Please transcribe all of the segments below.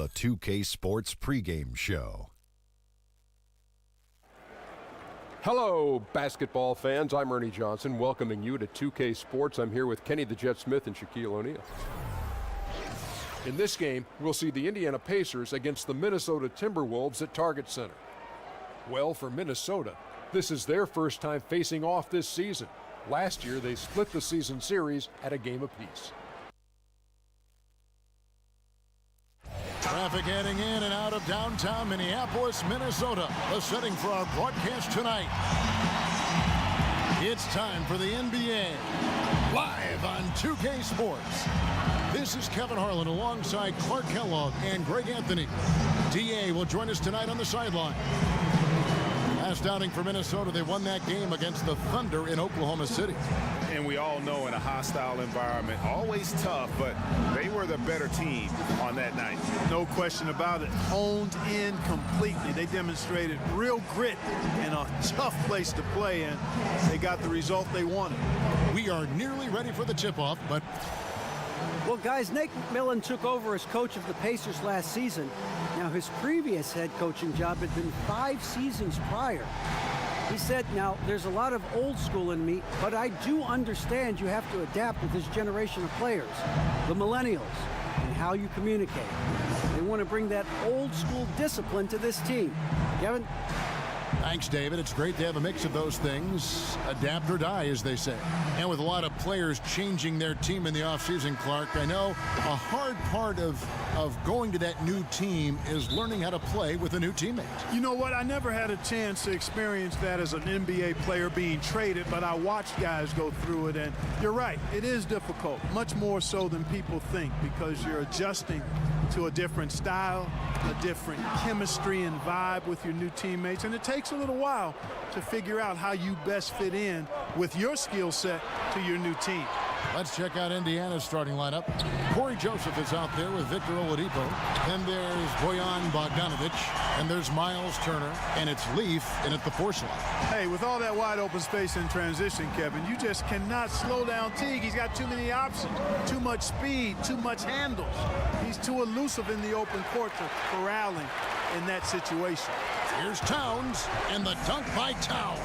the 2K Sports pregame show. Hello, basketball fans. I'm Ernie Johnson, welcoming you to 2K Sports. I'm here with Kenny the Jet Smith and Shaquille O'Neal. In this game, we'll see the Indiana Pacers against the Minnesota Timberwolves at Target Center. Well, for Minnesota, this is their first time facing off this season. Last year, they split the season series at a game apiece. Traffic heading in and out of downtown Minneapolis, Minnesota. The setting for our broadcast tonight. It's time for the NBA, live on 2K Sports. This is Kevin Harlan alongside Clark Kellogg and Greg Anthony. DA will join us tonight on the sideline. Last outing for Minnesota, they won that game against the Thunder in Oklahoma City. And we all know in a hostile environment, always tough, but they were the better team on that night. No question about it. Honed in completely. They demonstrated real grit in a tough place to play, and they got the result they wanted. We are nearly ready for the tip-off, but... Well, guys, Nate McMillan took over as coach of the Pacers last season. Now, his previous head coaching job had been 5 seasons prior. He said, now, there's a lot of old school in me, but I do understand you have to adapt with this generation of players, the millennials, and how you communicate. They want to bring that old school discipline to this team. Kevin? Thanks, David. It's great to have a mix of those things. Adapt or die, as they say. And with a lot of players changing their team in the offseason, Clark, I know a hard part of going to that new team is learning how to play with a new teammate. You know what? I never had a chance to experience that as an NBA player being traded, but I watched guys go through it, and you're right. It is difficult, much more so than people think, because you're adjusting to a different style, a different chemistry and vibe with your new teammates, and it takes a little while to figure out how you best fit in with your skill set to your new team. Let's check out Indiana's starting lineup. Corey Joseph is out there with Victor Oladipo. Then there's Bojan Bogdanovic. And there's Miles Turner. And it's Leaf in at the 4 slot. Hey, with all that wide open space in transition, Kevin, you just cannot slow down Teague. He's got too many options, too much speed, too much handles. He's too elusive in the open court to corralling in that situation. Here's Towns, and the dunk by Towns.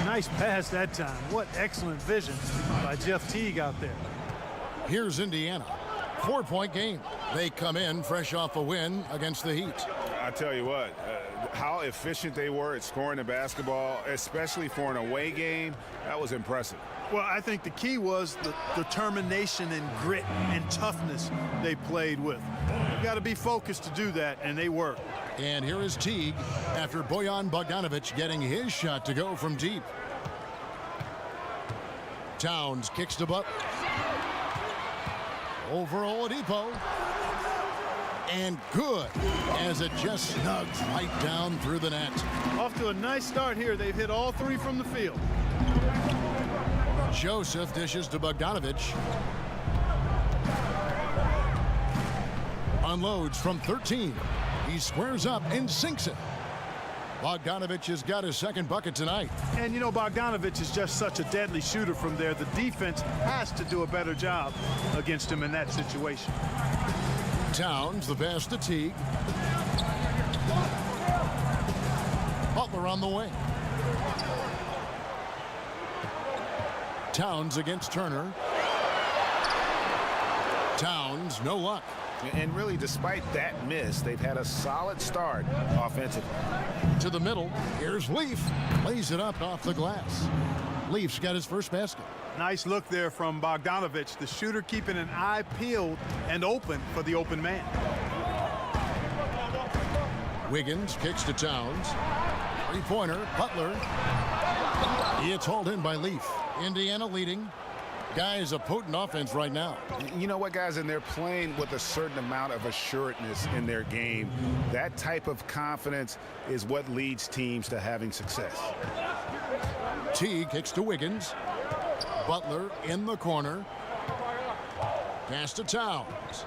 Nice pass that time. What excellent vision by Jeff Teague out there. Here's Indiana. 4-point game. They come in fresh off a win against the Heat. I tell you what, how efficient they were at scoring the basketball, especially for an away game, that was impressive. Well, I think the key was the determination and grit and toughness they played with. You've got to be focused to do that, and they were. And here is Teague after Bojan Bogdanovic getting his shot to go from deep. Towns kicks to Butler. Over Oladipo. And good, as it just snugs right down through the net. Off to a nice start here. They've hit all 3 from the field. Joseph dishes to Bogdanovic. Unloads from 13. He squares up and sinks it. Bogdanovic has got his second bucket tonight. And, you know, Bogdanovic is just such a deadly shooter from there. The defense has to do a better job against him in that situation. Towns, the pass to Teague. Butler on the wing. Towns against Turner. Towns, no luck. And really, despite that miss, they've had a solid start offensively. To the middle, here's Leaf. Lays it up off the glass. Leaf's got his first basket. Nice look there from Bogdanovic, the shooter keeping an eye peeled and open for the open man. Wiggins kicks to Towns. 3-pointer, Butler. It's hauled in by Leaf. Indiana leading. Guys, a potent offense right now. You know what, guys? And they're playing with a certain amount of assuredness in their game. That type of confidence is what leads teams to having success. Teague kicks to Wiggins. Butler in the corner. Pass to Towns.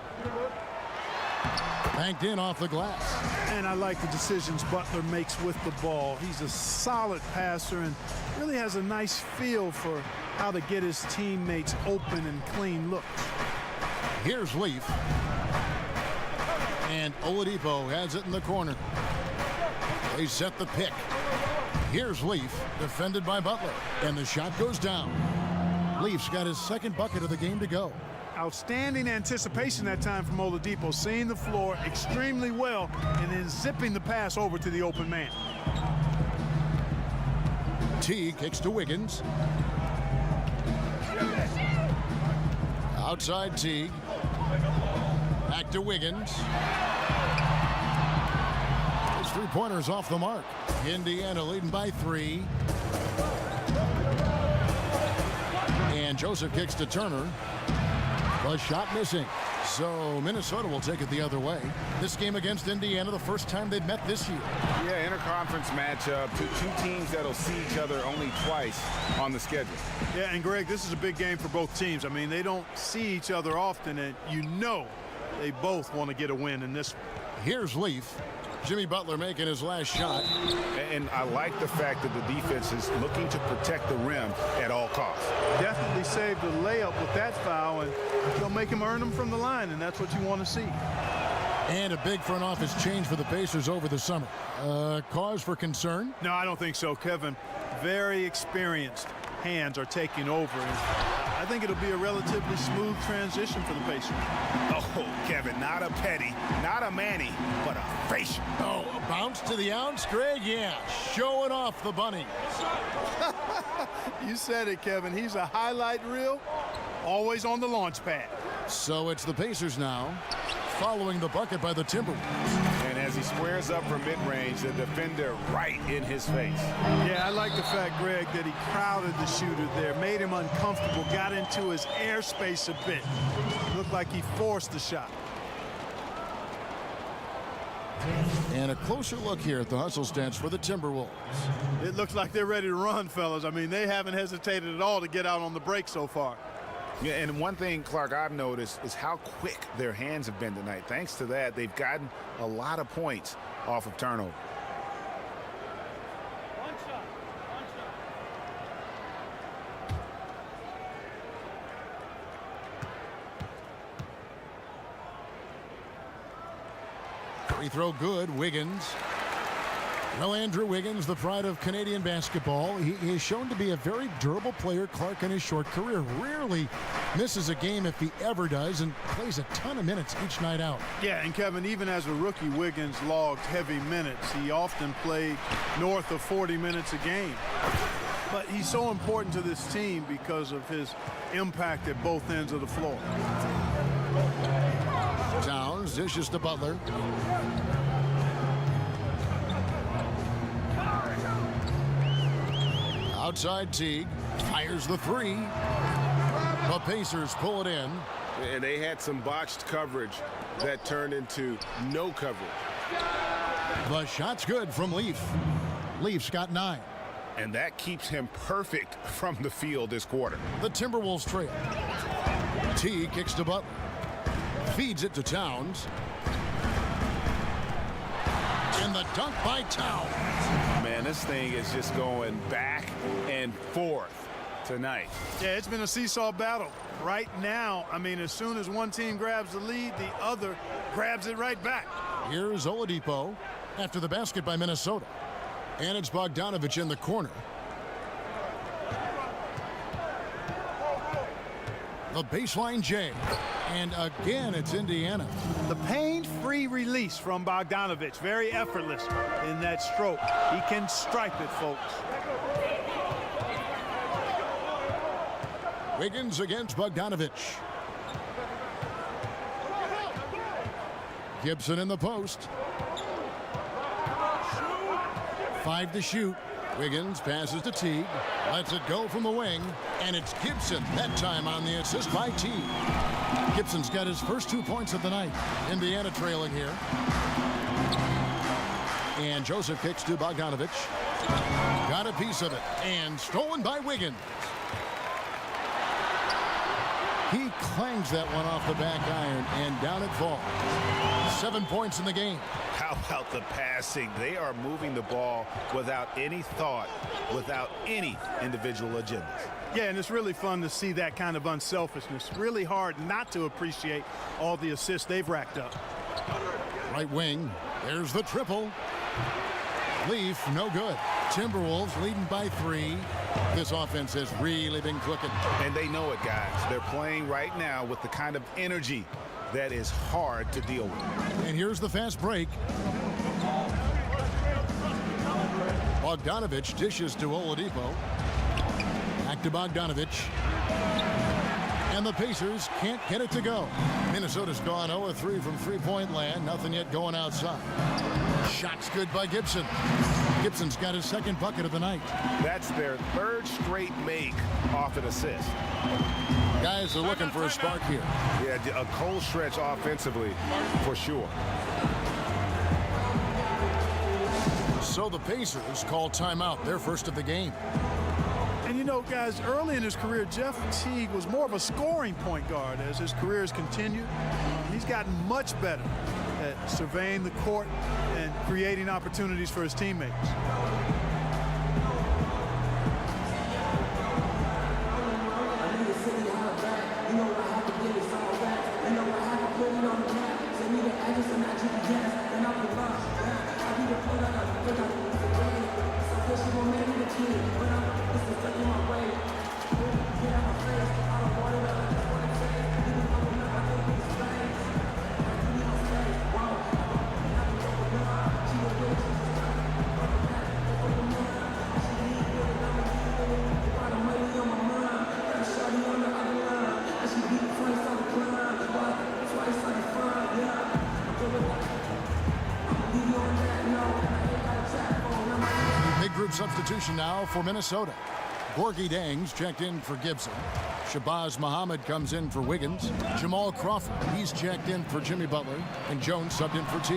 Banked in off the glass. And I like the decisions Butler makes with the ball. He's a solid passer and really has a nice feel for how to get his teammates open and clean look. Here's Leaf. And Oladipo has it in the corner. They set the pick. Here's Leaf, defended by Butler. And the shot goes down. Leaf's got his second bucket of the game to go. Outstanding anticipation that time from Oladipo, seeing the floor extremely well and then zipping the pass over to the open man. T kicks to Wiggins. Outside Teague. Back to Wiggins. His three-pointer's off the mark. Indiana leading by 3. And Joseph kicks to Turner. The shot missing. So Minnesota will take it the other way. This game against Indiana, the first time they've met this year. Yeah, interconference matchup. Two teams that'll see each other only twice on the schedule. Yeah, and Greg, this is a big game for both teams. I mean, they don't see each other often, and you know they both want to get a win in this one. Here's Leaf. Jimmy Butler making his last shot. And I like the fact that the defense is looking to protect the rim at all costs. Definitely saved the layup with that foul, and they'll make him earn them from the line, and that's what you want to see. And a big front office change for the Pacers over the summer. Cause for concern? No, I don't think so, Kevin. Very experienced hands are taking over. And I think it'll be a relatively smooth transition for the Pacers. Oh, Kevin, not a Petty, not a Manny, but a facial. Oh, a bounce to the ounce, Greg? Yeah, showing off the bunny. You said it, Kevin. He's a highlight reel, always on the launch pad. So it's the Pacers now, following the bucket by the Timberwolves. And as he squares up from mid-range, the defender right in his face. Yeah, I like the fact, Greg, that he crowded the shooter there, made him uncomfortable, got into his airspace a bit. Looked like he forced the shot. And a closer look here at the hustle stats for the Timberwolves. It looks like they're ready to run, fellas. I mean, they haven't hesitated at all to get out on the break so far. Yeah, and one thing, Clark, I've noticed is how quick their hands have been tonight. Thanks to that, they've gotten a lot of points off of turnover. Free throw good, Wiggins. Well, Andrew Wiggins, the pride of Canadian basketball, he is shown to be a very durable player, Clark, in his short career. Rarely misses a game if he ever does, and plays a ton of minutes each night out. Yeah, and Kevin, even as a rookie, Wiggins logged heavy minutes. He often played north of 40 minutes a game. But he's so important to this team because of his impact at both ends of the floor. Towns dishes to Butler. Outside Teague, fires the three. The Pacers pull it in. And they had some botched coverage that turned into no coverage. The shot's good from Leaf. Leaf's got 9. And that keeps him perfect from the field this quarter. The Timberwolves trail. Teague kicks to Butler. Feeds it to Towns. And the dunk by Towns. Man, this thing is just going back and forth tonight. Yeah, it's been a seesaw battle. Right now, I mean, as soon as one team grabs the lead, the other grabs it right back. Here's Oladipo after the basket by Minnesota. And it's Bogdanovich in the corner. The baseline J. And again, it's Indiana. The pain-free release from Bogdanovich. Very effortless in that stroke. He can stripe it, folks. Wiggins against Bogdanovich. Gibson in the post. 5 to shoot. Wiggins passes to Teague. Lets it go from the wing. And it's Gibson, that time on the assist by Teague. Gibson's got his first 2 points of the night. Indiana trailing here. And Joseph kicks to Bogdanovich. Got a piece of it. And stolen by Wiggins. He clangs that one off the back iron, and down it falls. 7 points in the game. How about the passing? They are moving the ball without any thought, without any individual agendas. Yeah, and it's really fun to see that kind of unselfishness. Really hard not to appreciate all the assists they've racked up. Right wing. There's the triple. Leaf, no good. Timberwolves leading by 3. This offense has really been clicking. And they know it, guys. They're playing right now with the kind of energy that is hard to deal with. And here's the fast break. Bogdanovich dishes to Oladipo. Back to Bogdanovich. And the Pacers can't get it to go. Minnesota's gone 0-3 from three-point land. Nothing yet going outside. Shots good by Gibson. Gibson's got his second bucket of the night. That's their 3rd straight make off an assist. Guys are looking for a spark here. Yeah, a cold stretch offensively for sure. So the Pacers call timeout, their first of the game. And you know, guys, early in his career, Jeff Teague was more of a scoring point guard. As his career has continued, he's gotten much better at surveying the court and creating opportunities for his teammates. Big group substitution now for Minnesota. Gorgie Dangs checked in for Gibson. Shabazz Muhammad comes in for Wiggins. Jamal Crawford, he's checked in for Jimmy Butler. And Jones subbed in for Teague.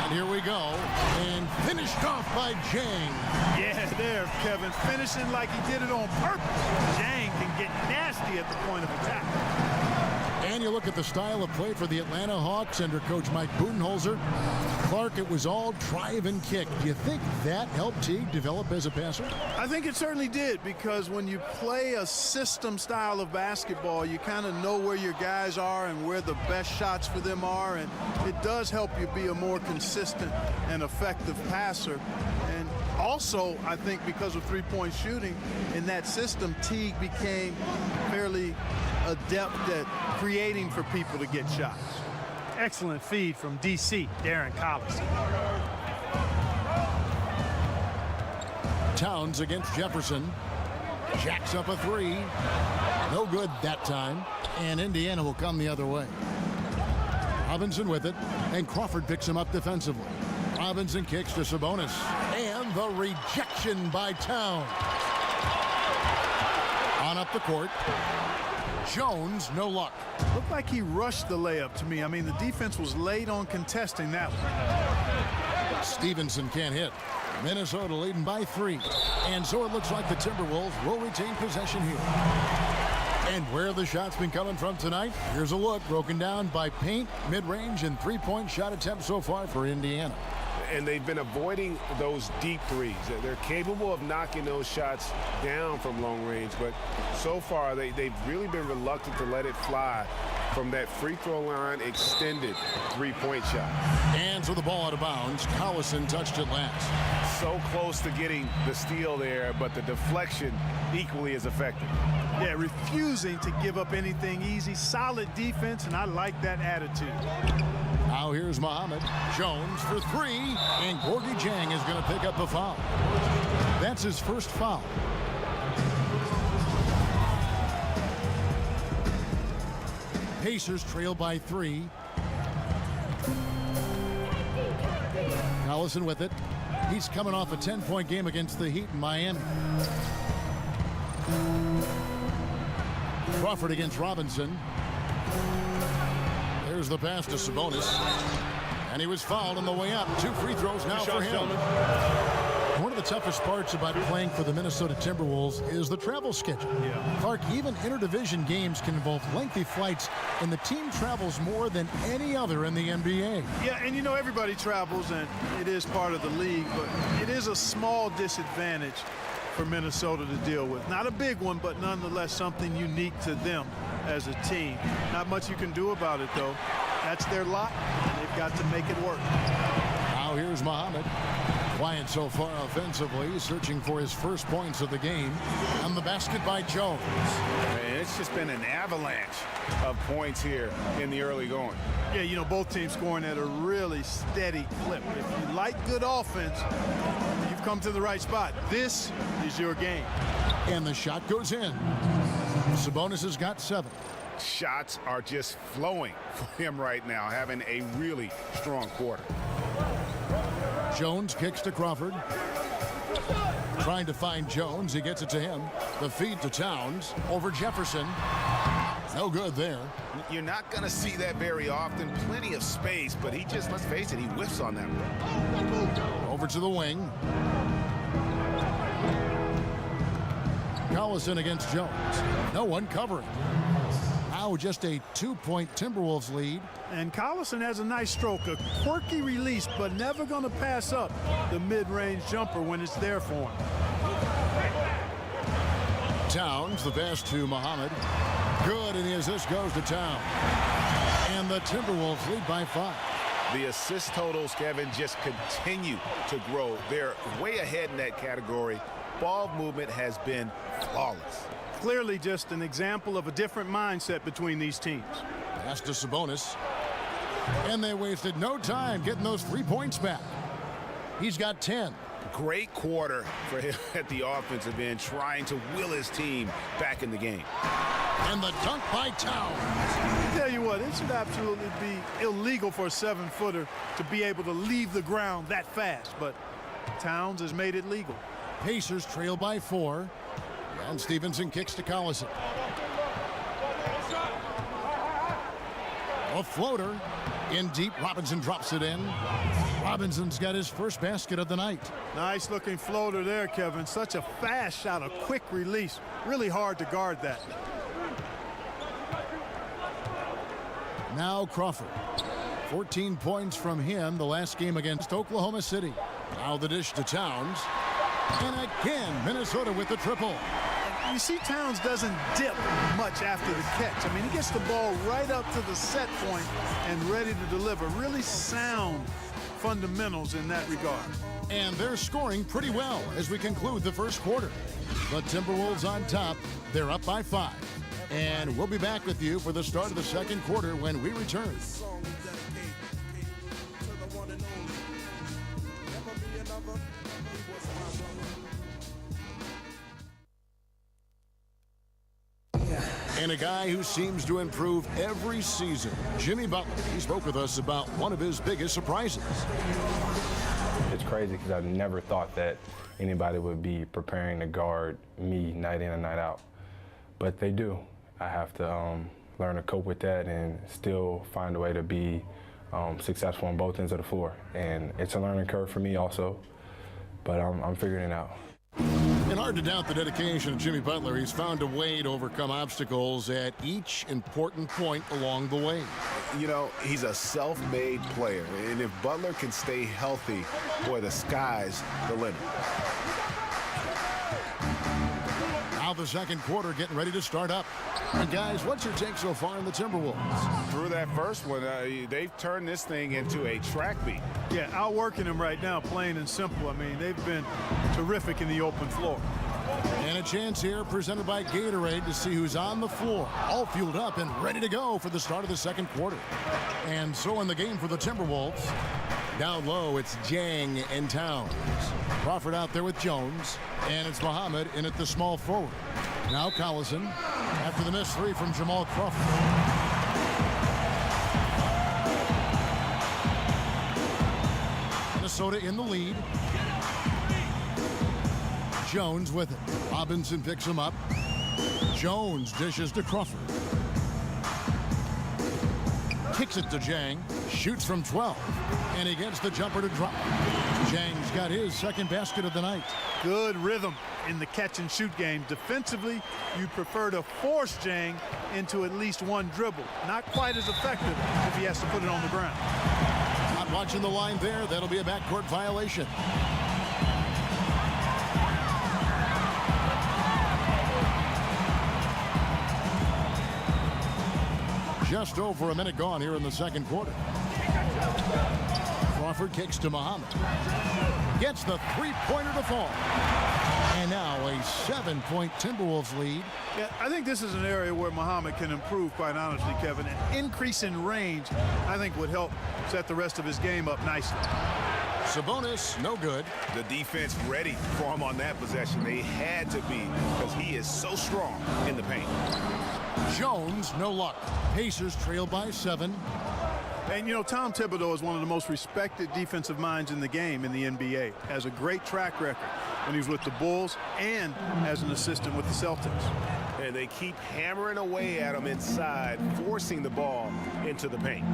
And here we go. And finished off by Jang. Yeah, there, Kevin. Finishing like he did it on purpose. Jang can get nasty at the point of attack. And you look at the style of play for the Atlanta Hawks under Coach Mike Budenholzer. Clark, it was all drive and kick. Do you think that helped Teague develop as a passer? I think it certainly did, because when you play a system style of basketball, you kind of know where your guys are and where the best shots for them are, and it does help you be a more consistent and effective passer. And also, I think because of three-point shooting in that system, Teague became fairly adept at creating for people to get shots. Excellent feed from DC, Darren Collison. Towns against Jefferson. Jacks up a 3. No good that time. And Indiana will come the other way. Robinson with it. And Crawford picks him up defensively. Robinson kicks to Sabonis. And the rejection by Towns. On up the court. Jones, no luck. Looked like he rushed the layup to me. I mean, the defense was late on contesting that one. Stevenson can't hit. Minnesota leading by 3. And so it looks like the Timberwolves will retain possession here. And where have the shots been coming from tonight? Here's a look broken down by paint, mid-range, and three-point shot attempts so far for Indiana. And they've been avoiding those deep threes. They're capable of knocking those shots down from long range, but so far they've really been reluctant to let it fly from that free throw line extended three-point shot. And so the ball out of bounds. Collison touched it last. So close to getting the steal there, but the deflection equally as effective. Yeah, refusing to give up anything easy. Solid defense, and I like that attitude. Now here's Muhammad. Jones for 3, and Gorgie Jang is going to pick up a foul. That's his first foul. Pacers trail by 3. Collison with it. He's coming off a 10-point game against the Heat in Miami. Crawford against Robinson. There's the pass to Sabonis. And he was fouled on the way up. 2 free throws now for him. One of the toughest parts about playing for the Minnesota Timberwolves is the travel schedule. Yeah. Clark, even interdivision games can involve lengthy flights, and the team travels more than any other in the NBA. Yeah, and you know, everybody travels, and it is part of the league, but it is a small disadvantage for Minnesota to deal with. Not a big one, but nonetheless something unique to them as a team. Not much you can do about it, though. That's their lot, and they've got to make it work. Now here's Muhammad. Quiet so far offensively, searching for his first points of the game. On the basket by Jones. Man, it's just been an avalanche of points here in the early going. Yeah, you know, both teams scoring at a really steady clip. If you like good offense, you've come to the right spot. This is your game. And the shot goes in. Sabonis has got 7. Shots are just flowing for him right now, having a really strong quarter. Jones kicks to Crawford. Trying to find Jones. He gets it to him. The feed to Towns. Over Jefferson. No good there. You're not going to see that very often. Plenty of space, but he just, let's face it, he whiffs on that one. Over to the wing. Collison against Jones. No one covering. Now just a 2-point Timberwolves lead. And Collison has a nice stroke, a quirky release, but never going to pass up the mid-range jumper when it's there for him. Towns, the pass to Muhammad. Good, and the assist goes to Towns. And the Timberwolves lead by 5. The assist totals, Kevin, just continue to grow. They're way ahead in that category. Ball movement has been flawless. Clearly just an example of a different mindset between these teams. Pass to Sabonis. And they wasted no time getting those 3 points back. He's got 10. Great quarter for him at the offensive end, trying to will his team back in the game. And the dunk by Towns. I tell you what, it should absolutely be illegal for a 7-footer to be able to leave the ground that fast, but Towns has made it legal. Pacers trail by 4. And Stevenson kicks to Collison. A floater in deep. Robinson drops it in. Robinson's got his first basket of the night. Nice looking floater there, Kevin. Such a fast shot, a quick release. Really hard to guard that. Now Crawford. 14 points from him the last game against Oklahoma City. Now the dish to Towns. And again, Minnesota with the triple. You see Towns doesn't dip much after the catch. I mean, he gets the ball right up to the set point and ready to deliver. Really sound fundamentals in that regard. And they're scoring pretty well as we conclude the first quarter. The Timberwolves on top. They're up by 5. And we'll be back with you for the start of the second quarter when we return. And a guy who seems to improve every season, Jimmy Butler. He spoke with us about one of his biggest surprises. It's crazy because I never thought that anybody would be preparing to guard me night in and night out. But they do. I have to learn to cope with that and still find a way to be successful on both ends of the floor. And it's a learning curve for me also, but I'm figuring it out. And hard to doubt the dedication of Jimmy Butler. He's found a way to overcome obstacles at each important point along the way. You know, he's a self-made player, and if Butler can stay healthy, boy, the sky's the limit. Now the second quarter getting ready to start up. And guys, what's your take so far in the Timberwolves? Through that first one, they've turned this thing into a track meet. Yeah, outworking them right now, plain and simple. I mean, they've been terrific in the open floor. And a chance here presented by Gatorade to see who's on the floor, all fueled up and ready to go for the start of the second quarter. And so in the game for the Timberwolves, down low, it's Jang and Towns. Crawford out there with Jones, and it's Muhammad in at the small forward. Now Collison after the missed 3 from Jamal Crawford. Minnesota in the lead. Jones with it. Robinson picks him up. Jones dishes to Crawford. Kicks it to Jang. Shoots from 12. And he gets the jumper to drop. Jang's got his second basket of the night. Good rhythm in the catch and shoot game. Defensively, you prefer to force Jang into at least one dribble. Not quite as effective if he has to put it on the ground. Not watching the line there. That'll be a backcourt violation. Just over a minute gone here in the second quarter. Crawford kicks to Muhammad. Gets the three-pointer to fall. And now a 7-point Timberwolves lead. Yeah, I think this is an area where Muhammad can improve, quite honestly, Kevin. An increase in range, I think, would help set the rest of his game up nicely. Sabonis, no good. The defense ready for him on that possession. They had to be, because he is so strong in the paint. Jones, no luck. Pacers trail by 7. And, you know, Tom Thibodeau is one of the most respected defensive minds in the game in the NBA. Has a great track record when he was with the Bulls and as an assistant with the Celtics. And they keep hammering away at him inside, forcing the ball into the paint.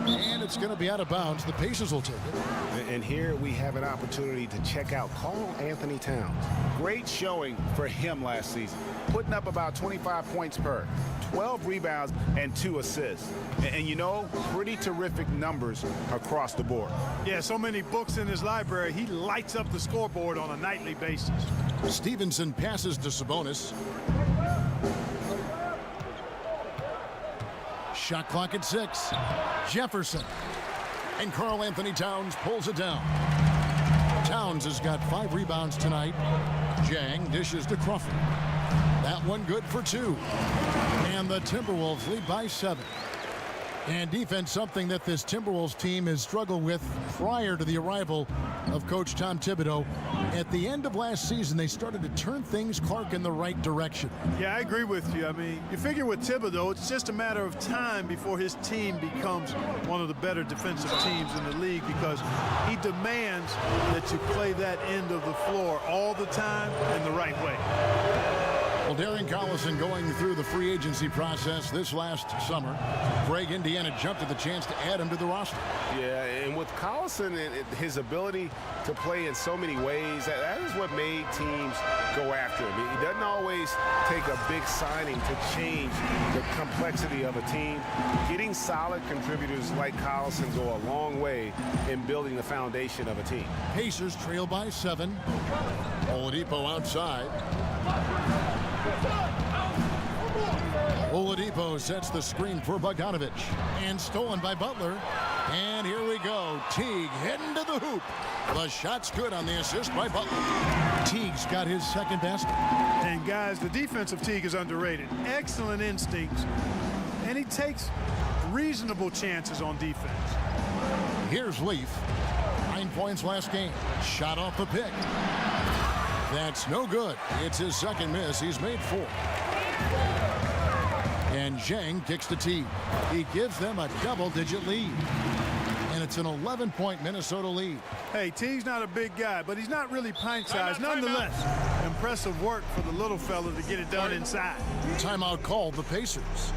And it's going to be out of bounds. The Pacers will take it. And here we have an opportunity to check out Karl Anthony Towns. Great showing for him last season, putting up about 25 points per, 12 rebounds, and 2 assists. And you know, pretty terrific numbers across the board. Yeah, so many books in his library. He lights up the scoreboard on a nightly basis. Stevenson passes to Sabonis. Shot clock at 6. Jefferson. And Karl Anthony Towns pulls it down. Towns has got 5 rebounds tonight. Jang dishes to Crawford. That one good for 2. And the Timberwolves lead by 7. And defense, something that this Timberwolves team has struggled with prior to the arrival of Coach Tom Thibodeau. At the end of last season, they started to turn things, Clark, in the right direction. Yeah, I agree with you. I mean, you figure with Thibodeau, it's just a matter of time before his team becomes one of the better defensive teams in the league, because he demands that you play that end of the floor all the time in the right way. Well, Darren Collison going through the free agency process this last summer. Greg, Indiana jumped at the chance to add him to the roster. Yeah, and with Collison and his ability to play in so many ways, that is what made teams go after him. He doesn't always take a big signing to change the complexity of a team. Getting solid contributors like Collison go a long way in building the foundation of a team. Pacers trail by 7. Oladipo outside. Oladipo sets the screen for Bogdanovic, and stolen by Butler. And here we go. Teague heading to the hoop. The shot's good on the assist by Butler. Teague's got his second basket. And guys, the defense of Teague is underrated. Excellent instincts, and he takes reasonable chances on defense. Here's Leaf. 9 points last game. Shot off the pick. That's no good. It's his second miss. He's made 4. And Zhang kicks to Teague. He gives them a double-digit lead. And it's an 11-point Minnesota lead. Hey, Teague's not a big guy, but he's not really pint-sized. Nonetheless, impressive work for the little fella to get it done inside. Timeout called the Pacers.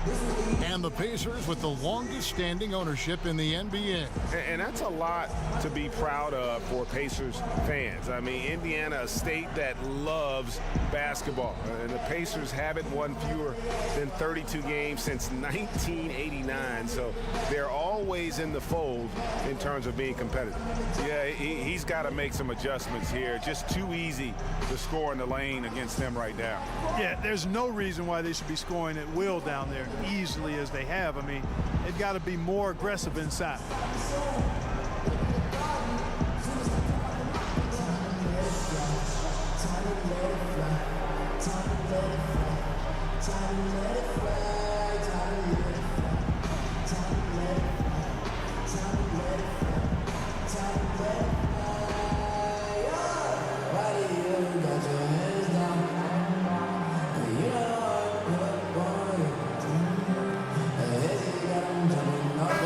And the Pacers with the longest standing ownership in the NBA. And that's a lot to be proud of for Pacers fans. I mean, Indiana, a state that loves basketball. And the Pacers haven't won fewer than 32 games since 1989. So they're always in the fold in terms of being competitive. Yeah, he's got to make some adjustments here. Just too easy to score in the lane against them right now. Yeah, there's no reason why they should be scoring at will down there easily as they have. I mean, they've got to be more aggressive inside.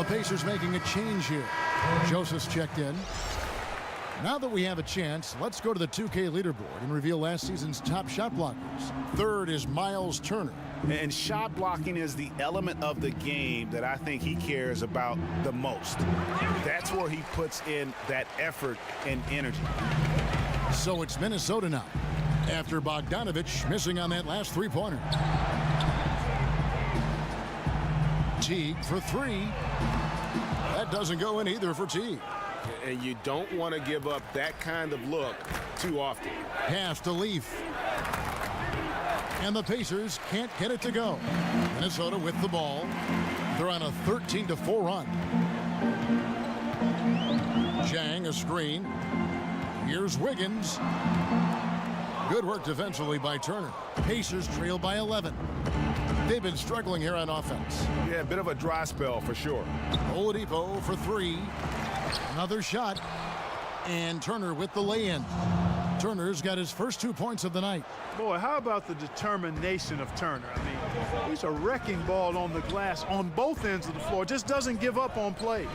Pacers making a change here. Joseph's checked in. Now that we have a chance, let's go to the 2K leaderboard and reveal last season's top shot blockers. Third is Miles Turner. And shot blocking is the element of the game that I think he cares about the most. That's where he puts in that effort and energy. So it's Minnesota now, after Bogdanovic missing on that last three-pointer. Teague for 3. That doesn't go in either for Teague. And you don't want to give up that kind of look too often. Pass to Leaf. And the Pacers can't get it to go. Minnesota with the ball. They're on a 13-4 run. Zhang, a screen. Here's Wiggins. Good work defensively by Turner. Pacers trail by 11. They've been struggling here on offense. Yeah, a bit of a dry spell for sure. Oladipo for three. Another shot. And Turner with the lay-in. Turner's got his first 2 points of the night. Boy, how about the determination of Turner? I mean, he's a wrecking ball on the glass on both ends of the floor. Just doesn't give up on plays.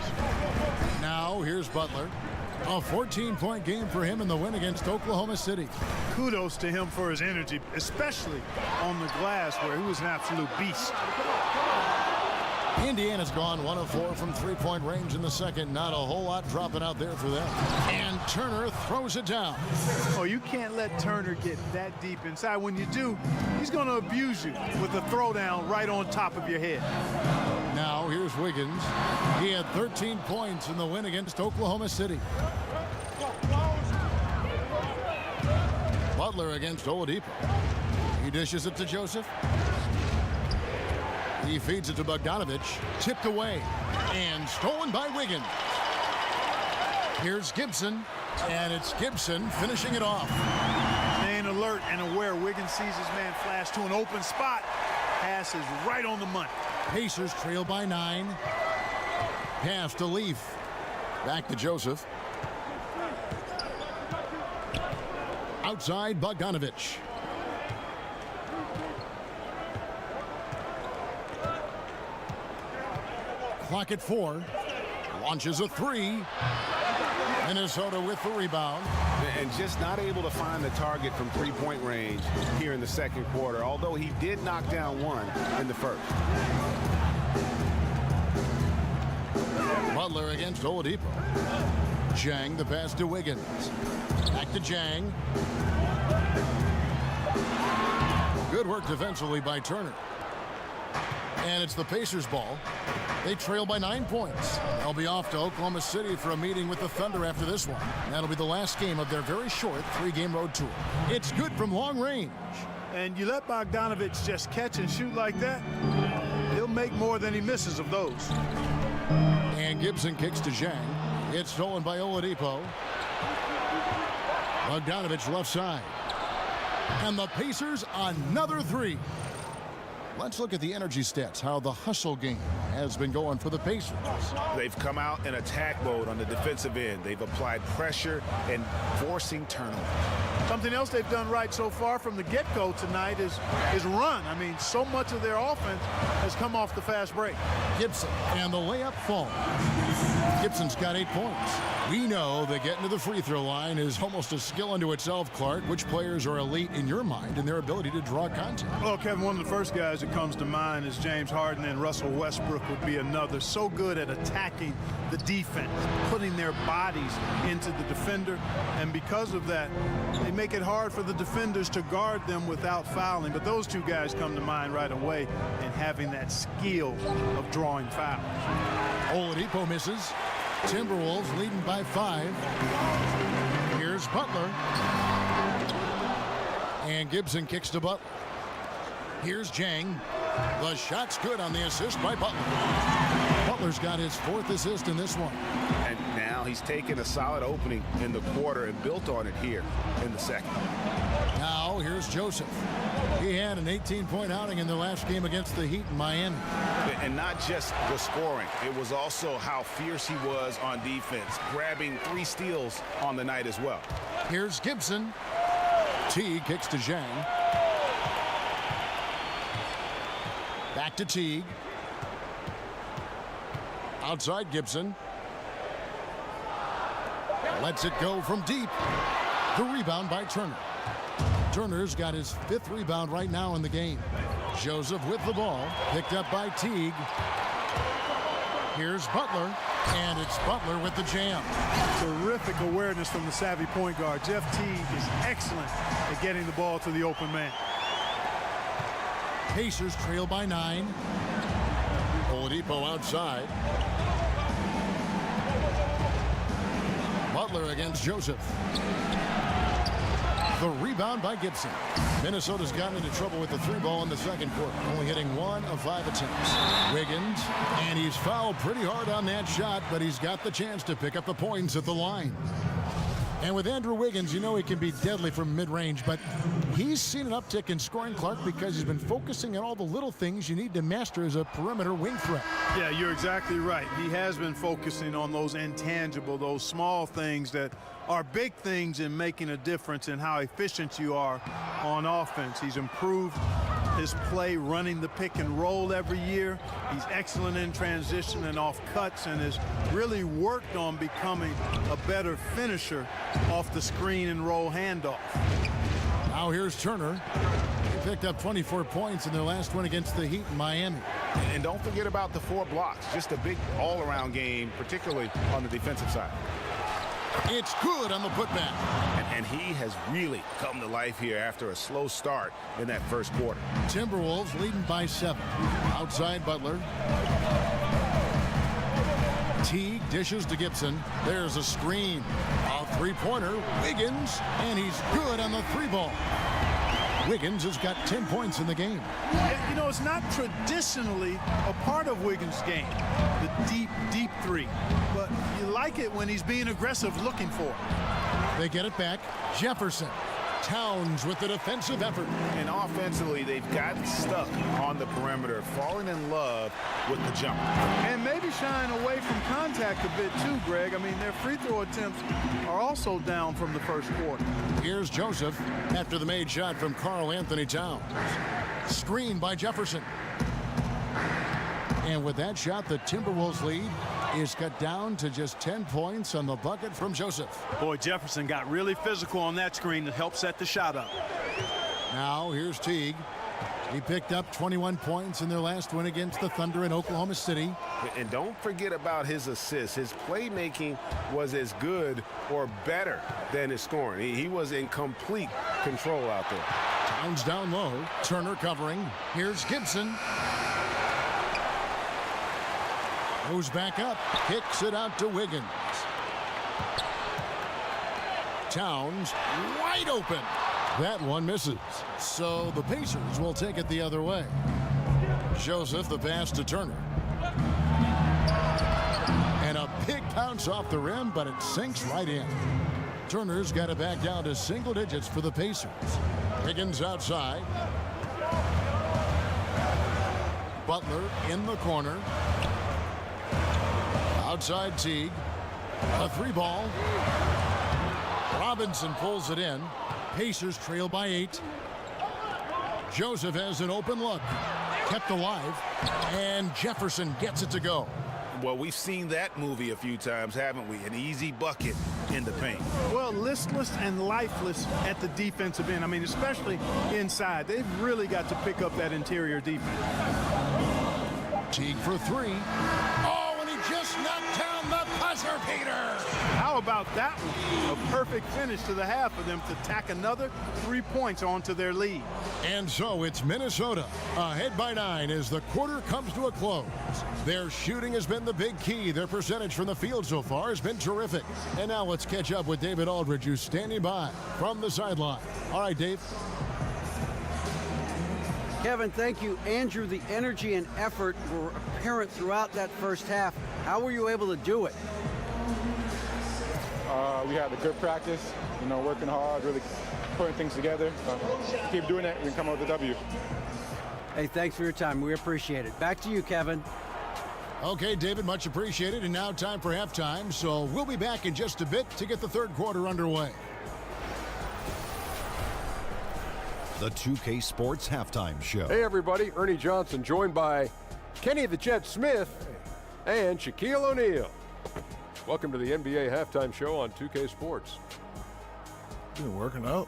Now here's Butler. A 14-point game for him in the win against Oklahoma City. Kudos to him for his energy, especially on the glass where he was an absolute beast. Indiana's gone 1 of 4 from three-point range in the second. Not a whole lot dropping out there for them. And Turner throws it down. Oh, you can't let Turner get that deep inside. When you do, he's going to abuse you with a throwdown right on top of your head. Now here's Wiggins. He had 13 points in the win against Oklahoma City. Butler against Oladipo. He dishes it to Joseph. He feeds it to Bogdanovich. Tipped away. And stolen by Wiggins. Here's Gibson. And it's Gibson finishing it off. Staying alert and aware. Wiggins sees his man flash to an open spot. Pass is right on the money. Pacers trail by 9. Pass to Leaf. Back to Joseph. Outside Bogdanovich. Clock at 4. Launches a 3. Minnesota with the rebound. And just not able to find the target from three-point range here in the second quarter, although he did knock down one in the first. Butler against Oladipo. Zhang the pass to Wiggins. Back to Zhang. Good work defensively by Turner. And it's the Pacers' ball. They trail by 9 points. They'll be off to Oklahoma City for a meeting with the Thunder after this one. That'll be the last game of their very short 3-game road tour. It's good from long range. And you let Bogdanovich just catch and shoot like that, he'll make more than he misses of those. And Gibson kicks to Zhang. It's stolen by Oladipo. Bogdanovich left side. And the Pacers another 3. Let's look at the energy stats, how the hustle game has been going for the Pacers. They've come out in attack mode on the defensive end. They've applied pressure and forcing turnovers. Something else they've done right so far from the get-go tonight is run. I mean, so much of their offense has come off the fast break. Gibson, and the layup falls. Gibson's got 8 points. We know that getting to the free throw line is almost a skill unto itself, Clark. Which players are elite in your mind in their ability to draw contact? Well, Kevin, one of the first guys that comes to mind is James Harden, and Russell Westbrook would be another. So good at attacking the defense, putting their bodies into the defender, and because of that, they make it hard for the defenders to guard them without fouling. But those two guys come to mind right away in having that skill of drawing fouls. Oladipo misses. Timberwolves leading by 5. Here's Butler. And Gibson kicks to Butler. Here's Zhang. The shot's good on the assist by Butler. Butler's got his 4th assist in this one. And now he's taken a solid opening in the quarter and built on it here in the second. Now here's Joseph. He had an 18-point outing in their last game against the Heat in Miami. And not just the scoring, it was also how fierce he was on defense, grabbing 3 steals on the night as well. Here's Gibson. Teague kicks to Zhang. Back to Teague. Outside Gibson. Lets it go from deep. The rebound by Turner. Turner's got his 5th rebound right now in the game. Joseph with the ball. Picked up by Teague. Here's Butler. And it's Butler with the jam. Terrific awareness from the savvy point guard. Jeff Teague is excellent at getting the ball to the open man. Pacers trail by 9. Oladipo outside. Butler against Joseph. The rebound by Gibson. Minnesota's gotten into trouble with the three ball in the second quarter, only hitting 1 of 5 attempts. Wiggins, and he's fouled pretty hard on that shot, but he's got the chance to pick up the points at the line. And with Andrew Wiggins, you know he can be deadly from mid-range, but he's seen an uptick in scoring, Clark, because he's been focusing on all the little things you need to master as a perimeter wing threat. Yeah, you're exactly right. He has been focusing on those intangible, those small things that are big things in making a difference in how efficient you are on offense. He's improved his play running the pick and roll every year. He's excellent in transition and off cuts, and has really worked on becoming a better finisher off the screen and roll handoff. Now here's Turner. He picked up 24 points in their last one against the Heat in Miami. And don't forget about the 4 blocks. Just a big all-around game, particularly on the defensive side. It's good on the putback. And he has really come to life here after a slow start in that first quarter. Timberwolves leading by 7. Outside Butler. Teague dishes to Gibson. There's a screen. A three-pointer. Wiggins. And he's good on the 3-ball. Wiggins has got 10 points in the game. Yeah, you know, it's not traditionally a part of Wiggins' game, the deep three. But you like it when he's being aggressive looking for it. They get it back. Jefferson. Towns with the defensive effort. And offensively, they've gotten stuck on the perimeter, falling in love with the jump. And maybe shying away from contact a bit too, Greg. I mean, their free throw attempts are also down from the first quarter. Here's Joseph after the made shot from Karl Anthony Towns. Screen by Jefferson. And with that shot, the Timberwolves lead is cut down to just 10 points on the bucket from Joseph. Boy, Jefferson got really physical on that screen to help set the shot up. Now here's Teague. He picked up 21 points in their last win against the Thunder in Oklahoma City. And don't forget about his assists. His playmaking was as good or better than his scoring. He was in complete control out there. Towns down low. Turner covering. Here's Gibson. Moves back up. Kicks it out to Wiggins. Towns wide open. That one misses. So the Pacers will take it the other way. Joseph, the pass to Turner. And a big bounce off the rim, but it sinks right in. Turner's got it back down to single digits for the Pacers. Wiggins outside. Butler in the corner. Outside Teague. A 3-ball. Robinson pulls it in. Pacers trail by 8. Joseph has an open look. Kept alive. And Jefferson gets it to go. Well, we've seen that movie a few times, haven't we? An easy bucket in the paint. Well, listless and lifeless at the defensive end. I mean, especially inside. They've really got to pick up that interior defense. Teague for 3. Oh, and he just knocked down the buzzer beater. How about that one? A perfect finish to the half for them to tack another 3 points onto their lead. And so it's Minnesota ahead by 9 as the quarter comes to a close. Their shooting has been the big key. Their percentage from the field so far has been terrific. And now let's catch up with David Aldridge, who's standing by from the sideline. All right, Dave. Kevin, thank you. Andrew, the energy and effort were apparent throughout that first half. How were you able to do it? We had a good practice, working hard, really putting things together. Keep doing that, we can come out with a W. Hey, thanks for your time. We appreciate it. Back to you, Kevin. Okay, David, much appreciated. And now time for halftime. So we'll be back in just a bit to get the third quarter underway. The 2K Sports Halftime Show. Hey, everybody. Ernie Johnson joined by Kenny the Jet Smith and Shaquille O'Neal. Welcome to the NBA Halftime Show on 2K Sports. Been working out.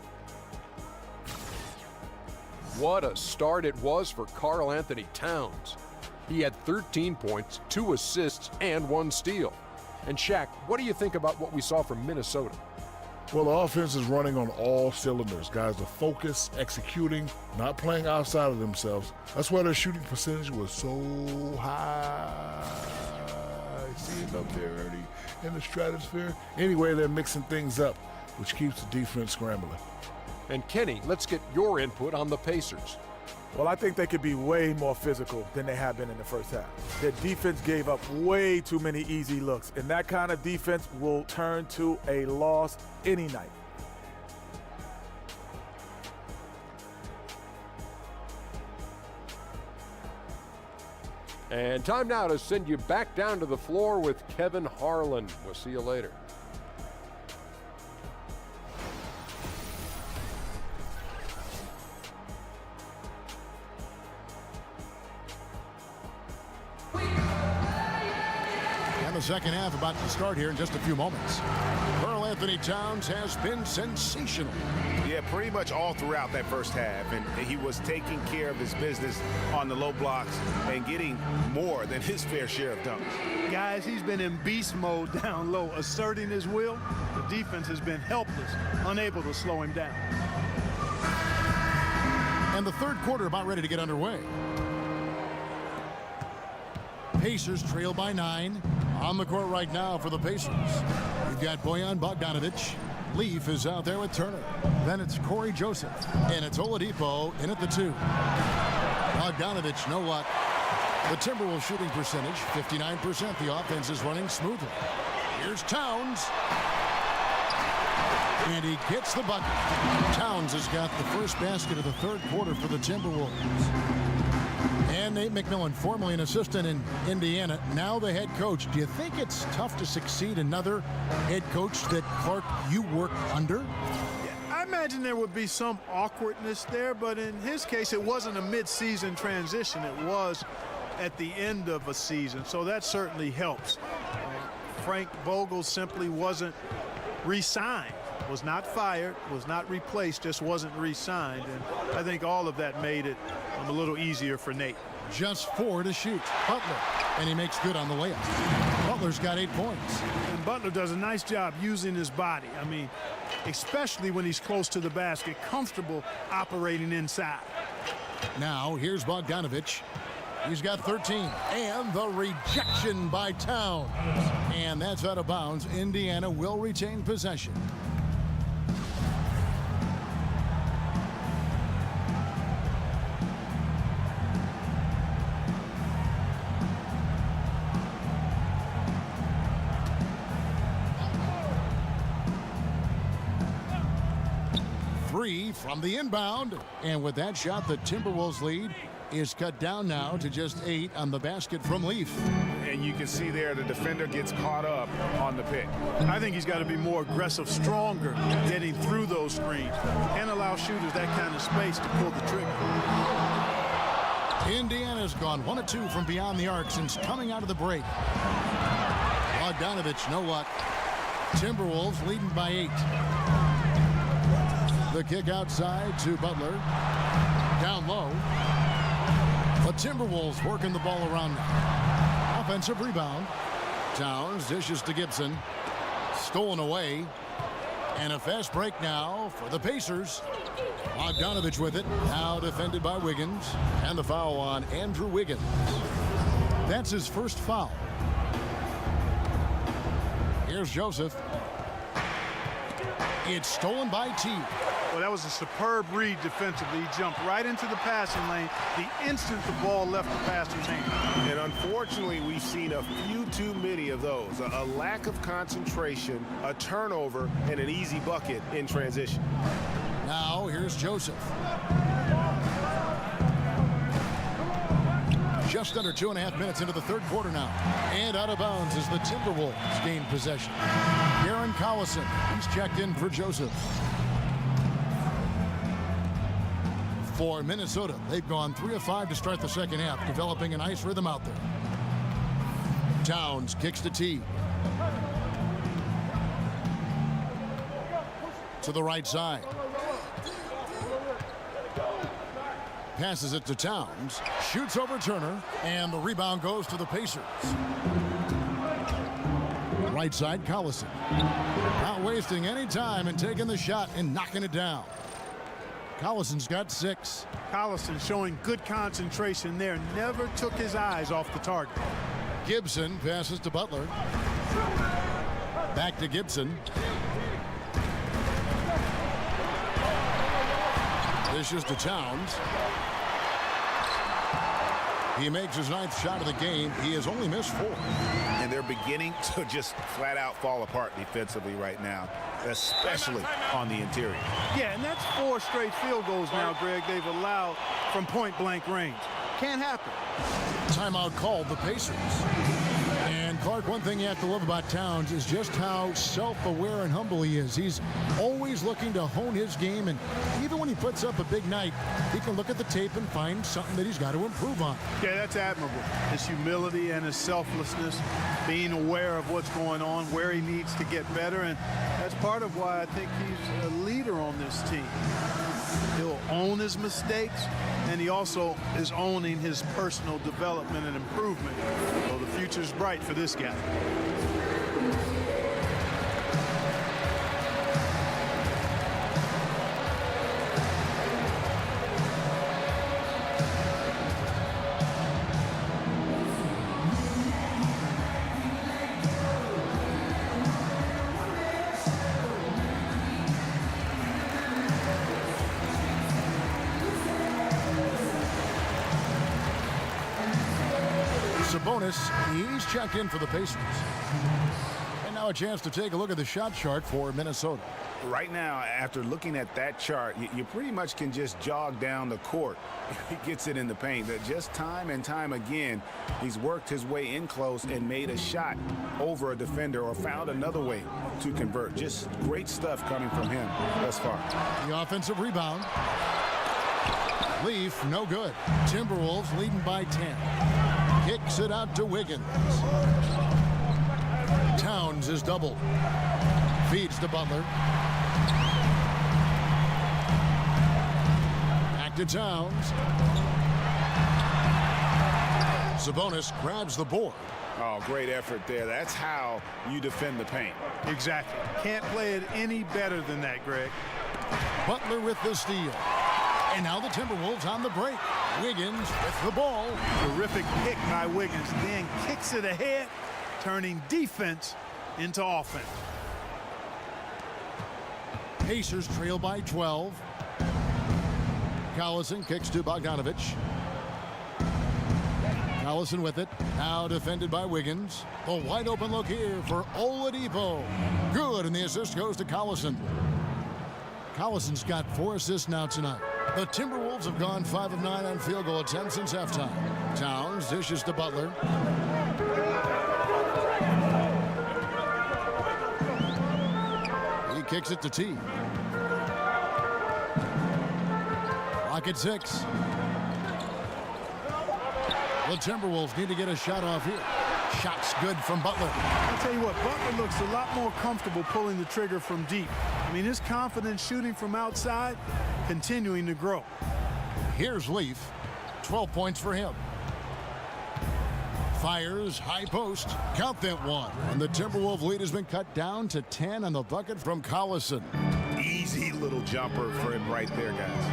What a start it was for Karl Anthony Towns. He had 13 points, 2 assists, and 1 steal. And Shaq, what do you think about what we saw from Minnesota? Well, the offense is running on all cylinders. Guys are focused, executing, not playing outside of themselves. That's why their shooting percentage was so high. See it up there, Ernie, in the stratosphere. Anyway, they're mixing things up, which keeps the defense scrambling. And Kenny, let's get your input on the Pacers. Well, I think they could be way more physical than they have been in the first half. Their defense gave up way too many easy looks, and that kind of defense will turn to a loss any night. And time now to send you back down to the floor with Kevin Harlan. We'll see you later. And the second half about to start here in just a few moments. Karl Anthony Towns has been sensational. Yeah, pretty much all throughout that first half, and he was taking care of his business on the low blocks and getting more than his fair share of dunks. Guys, he's been in beast mode down low, asserting his will. The defense has been helpless, unable to slow him down. And the third quarter about ready to get underway. Pacers trail by 9. On the court right now for the Pacers. We've got Bojan Bogdanovic. Leaf is out there with Turner. Then it's Corey Joseph. And it's Oladipo in at the 2. Bogdanovic, no luck. The Timberwolves shooting percentage, 59%. The offense is running smoothly. Here's Towns. And he gets the bucket. Towns has got the first basket of the third quarter for the Timberwolves. And Nate McMillan, formerly an assistant in Indiana, now the head coach. Do you think it's tough to succeed another head coach that, Clark, you worked under? I imagine there would be some awkwardness there, but in his case, it wasn't a mid-season transition. It was at the end of a season, so that certainly helps. Frank Vogel simply wasn't re-signed, was not fired, was not replaced, just wasn't re-signed, and I think all of that made it a little easier for Nate. Just 4 to shoot. Butler, and he makes good on the layup. Butler's got 8 points. And Butler does a nice job using his body. I mean, especially when he's close to the basket, comfortable operating inside. Now, here's Bogdanovic. He's got 13. And the rejection by Towns. And that's out of bounds. Indiana will retain possession. From the inbound, and with that shot, the Timberwolves lead is cut down now to just 8 on the basket from Leaf. And you can see there the defender gets caught up on the pick. I think he's got to be more aggressive, stronger, getting through those screens, and allow shooters that kind of space to pull the trigger. Indiana's gone 1 of 2 from beyond the arc since coming out of the break. Bogdanovic, no luck. Timberwolves leading by 8. The kick outside to Butler. Down low. The Timberwolves working the ball around now. Offensive rebound. Towns dishes to Gibson. Stolen away. And a fast break now for the Pacers. Bogdanovic with it. Now defended by Wiggins. And the foul on Andrew Wiggins. That's his first foul. Here's Joseph. It's stolen by T. Well, that was a superb read defensively. He jumped right into the passing lane the instant the ball left the passer's hand. And unfortunately, we've seen a few too many of those. A lack of concentration, a turnover, and an easy bucket in transition. Now, here's Joseph. Just under 2.5 minutes into the third quarter now. And out of bounds as the Timberwolves gain possession. Darren Collison, he's checked in for Joseph. For Minnesota, they've gone 3 of 5 to start the second half, developing a nice rhythm out there. Towns kicks to T. To the right side. Passes it to Towns. Shoots over Turner. And the rebound goes to the Pacers. Right side, Collison. Not wasting any time and taking the shot and knocking it down. Collison's got 6. Collison showing good concentration there. Never took his eyes off the target. Gibson passes to Butler. Back to Gibson. Dishes to Towns. He makes his 9th shot of the game. He has only missed 4. And they're beginning to just flat out fall apart defensively right now, especially on the interior. Yeah, and that's 4 straight field goals now, Greg, they've allowed from point-blank range. Can't happen. Timeout called the Pacers. And Clark, one thing you have to love about Towns is just how self-aware and humble he is. He's always looking to hone his game, and even when he puts up a big night, he can look at the tape and find something that he's got to improve on. Yeah, that's admirable. His humility and his selflessness, being aware of what's going on, where he needs to get better, and that's part of why I think he's a leader on this team. He'll own his mistakes, and he also is owning his personal development and improvement. So the future's bright for this guy. Bonus, he's checked in for the Pacers. And now a chance to take a look at the shot chart for Minnesota. Right now, after looking at that chart, you pretty much can just jog down the court. He gets it in the paint. But just time and time again, he's worked his way in close and made a shot over a defender or found another way to convert. Just great stuff coming from him thus far. The offensive rebound. Leaf, no good. Timberwolves leading by 10. Kicks it out to Wiggins. Towns is doubled. Feeds to Butler. Back to Towns. Sabonis grabs the board. Oh, great effort there. That's how you defend the paint. Exactly. Can't play it any better than that, Greg. Butler with the steal. And now the Timberwolves on the break. Wiggins with the ball. Terrific pick by Wiggins. Then kicks it ahead, turning defense into offense. Pacers trail by 12. Collison kicks to Bogdanovich. Collison with it. Now defended by Wiggins. A wide open look here for Oladipo. Good, and the assist goes to Collison. Collison's got 4 assists now tonight. The Timberwolves have gone 5 of 9 on field goal attempts since halftime. Towns dishes to Butler. He kicks it to T. Clock at 6. The Timberwolves need to get a shot off here. Shot's good from Butler. I'll tell you what, Butler looks a lot more comfortable pulling the trigger from deep. I mean, his confidence shooting from outside continuing to grow. Here's Leaf. 12 points for him. Fires, high post. Count that one. And the Timberwolves lead has been cut down to 10 on the bucket from Collison. Easy little jumper for him right there, guys.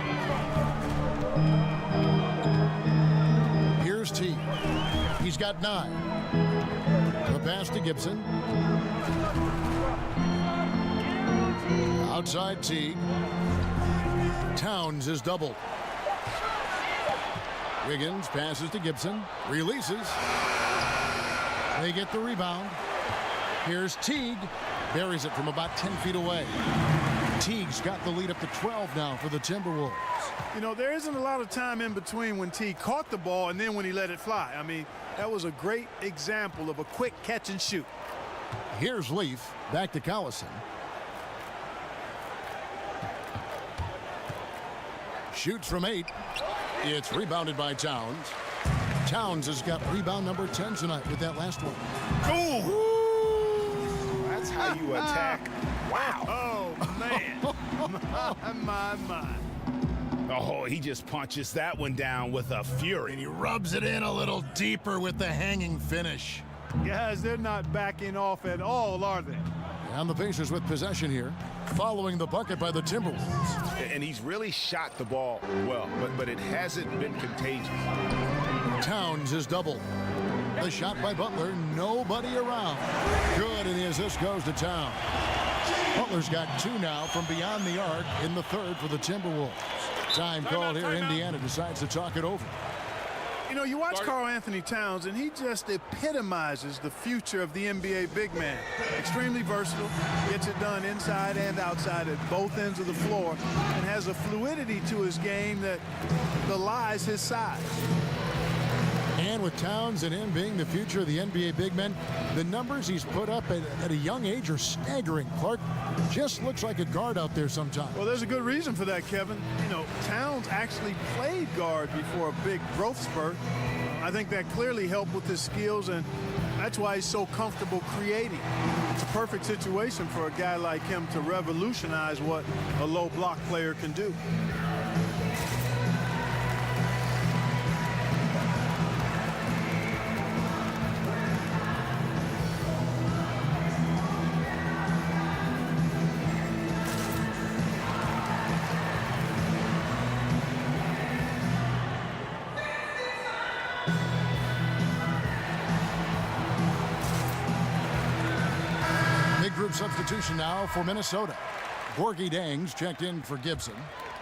Here's T. He's got 9. The pass to Gibson. Outside Teague. Towns is doubled. Wiggins passes to Gibson. Releases. They get the rebound. Here's Teague. Buries it from about 10 feet away. Teague's got the lead up to 12 now for the Timberwolves. You know, there isn't a lot of time in between when Teague caught the ball and then when he let it fly. I mean, that was a great example of a quick catch and shoot. Here's Leaf. Back to Collison. Shoots from 8. It's rebounded by Towns. Towns has got rebound number 10 tonight with that last one. Ooh! That's how you attack. Wow. Oh, man. my. Oh, he just punches that one down with a fury. And he rubs it in a little deeper with the hanging finish. Guys, they're not backing off at all, are they? And the Pacers with possession here, following the bucket by the Timberwolves. And he's really shot the ball well, but it hasn't been contagious. Towns is doubled. The shot by Butler, nobody around. Good, and the assist goes to Towns. Butler's got 2 now from beyond the arc in the third for the Timberwolves. Time called here. Indiana decides to talk it over. You know, you watch Karl Anthony Towns, and he just epitomizes the future of the NBA big man. Extremely versatile, gets it done inside and outside at both ends of the floor, and has a fluidity to his game that belies his size. And with Towns and him being the future of the NBA big men, the numbers he's put up at a young age are staggering. Clark just looks like a guard out there sometimes. Well, there's a good reason for that, Kevin. You know, Towns actually played guard before a big growth spurt. I think that clearly helped with his skills, and that's why he's so comfortable creating. It's a perfect situation for a guy like him to revolutionize what a low block player can do. Substitution now for Minnesota. Gorgie Dangs checked in for Gibson.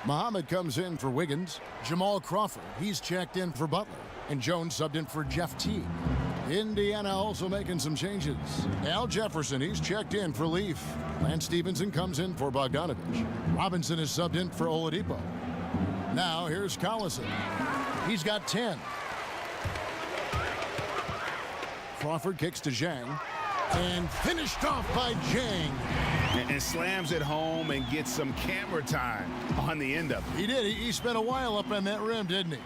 Muhammad comes in for Wiggins. Jamal Crawford, he's checked in for Butler. And Jones subbed in for Jeff Teague. Indiana also making some changes. Al Jefferson, he's checked in for Leaf. Lance Stevenson comes in for Bogdanovich. Robinson is subbed in for Oladipo. Now here's Collison. He's got 10. Crawford kicks to Zhang. And finished off by Zhang. And slams it home and gets some camera time on the end of it. He did. He spent a while up on that rim, didn't he?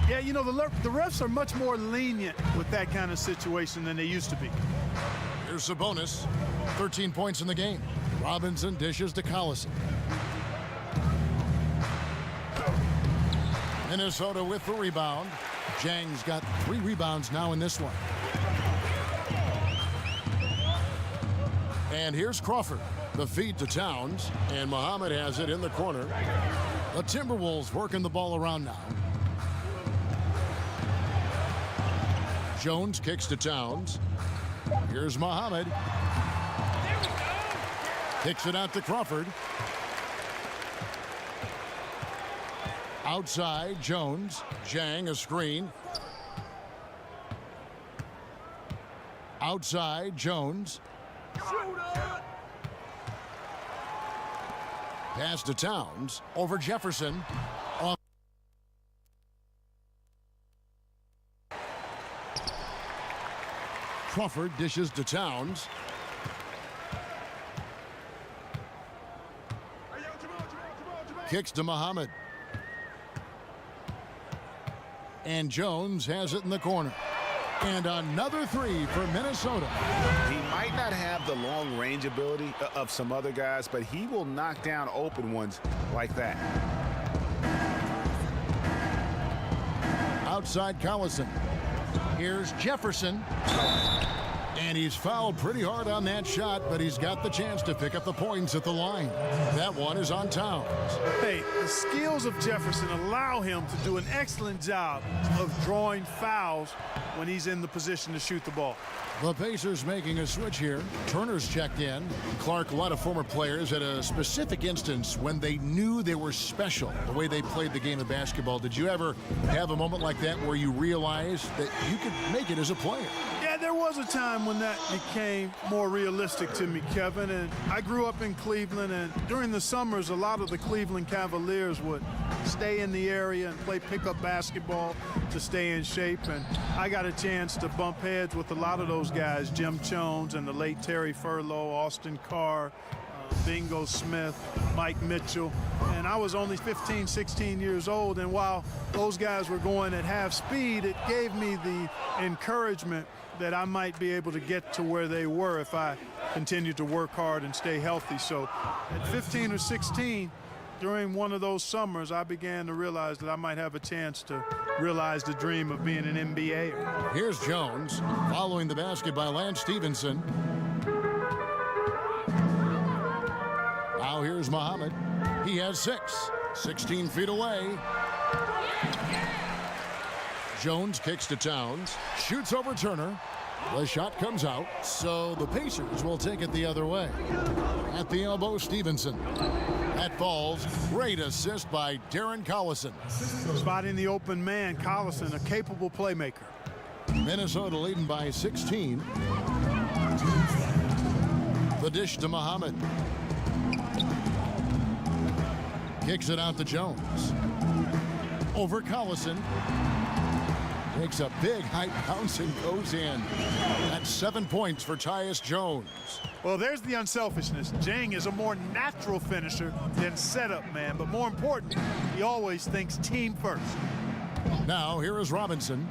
Yeah, you know, the refs are much more lenient with that kind of situation than they used to be. Here's Sabonis. 13 points in the game. Robinson dishes to Collison. Minnesota with the rebound. Zhang's got 3 rebounds now in this one. And here's Crawford. The feed to Towns. And Muhammad has it in the corner. The Timberwolves working the ball around now. Jones kicks to Towns. Here's Muhammad. Kicks it out to Crawford. Outside, Jones. Zhang, a screen. Outside, Jones. Pass to Towns. Over Jefferson. Crawford dishes to Towns. Kicks to Muhammad. And Jones has it in the corner. And another 3 for Minnesota. He might not have the long range ability of some other guys, but he will knock down open ones like that. Outside Collison. Here's Jefferson. And he's fouled pretty hard on that shot, but he's got the chance to pick up the points at the line. That one is on Towns. Hey, the skills of Jefferson allow him to do an excellent job of drawing fouls when he's in the position to shoot the ball. The Pacers making a switch here. Turner's checked in. Clark, a lot of former players at a specific instance when they knew they were special, the way they played the game of basketball. Did you ever have a moment like that where you realized that you could make it as a player? Yeah, there was a time when that became more realistic to me, Kevin. And I grew up in Cleveland, and during the summers, a lot of the Cleveland Cavaliers would stay in the area and play pickup basketball to stay in shape. And I got a chance to bump heads with a lot of those guys, Jim Jones and the late Terry Furlow, Austin Carr, Bingo Smith, Mike Mitchell. And I was only 15, 16 years old. And while those guys were going at half speed, it gave me the encouragement that I might be able to get to where they were if I continued to work hard and stay healthy. So at 15 or 16, during one of those summers, I began to realize that I might have a chance to realize the dream of being an NBAer. Here's Jones following the basket by Lance Stevenson. Now here's Muhammad. He has 6, 16 feet away. Jones kicks to Towns, shoots over Turner. The shot comes out, so the Pacers will take it the other way. At the elbow, Stevenson. That falls. Great assist by Darren Collison. Spotting the open man, Collison, a capable playmaker. Minnesota leading by 16. The dish to Muhammad. Kicks it out to Jones. Over Collison. Takes a big height bounce and goes in. That's 7 points for Tyus Jones. Well, there's the unselfishness. Jang is a more natural finisher than setup man, but more important, he always thinks team first. Now here is Robinson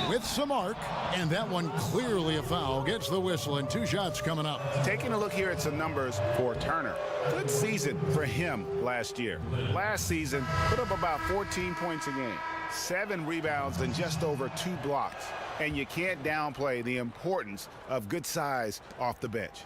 with some arc, and that one clearly a foul. Gets the whistle, and 2 shots coming up. Taking a look here at some numbers for Turner. Good season for him last year. Last season, put up about 14 points a game, 7 rebounds, and just over 2 blocks. And you can't downplay the importance of good size off the bench.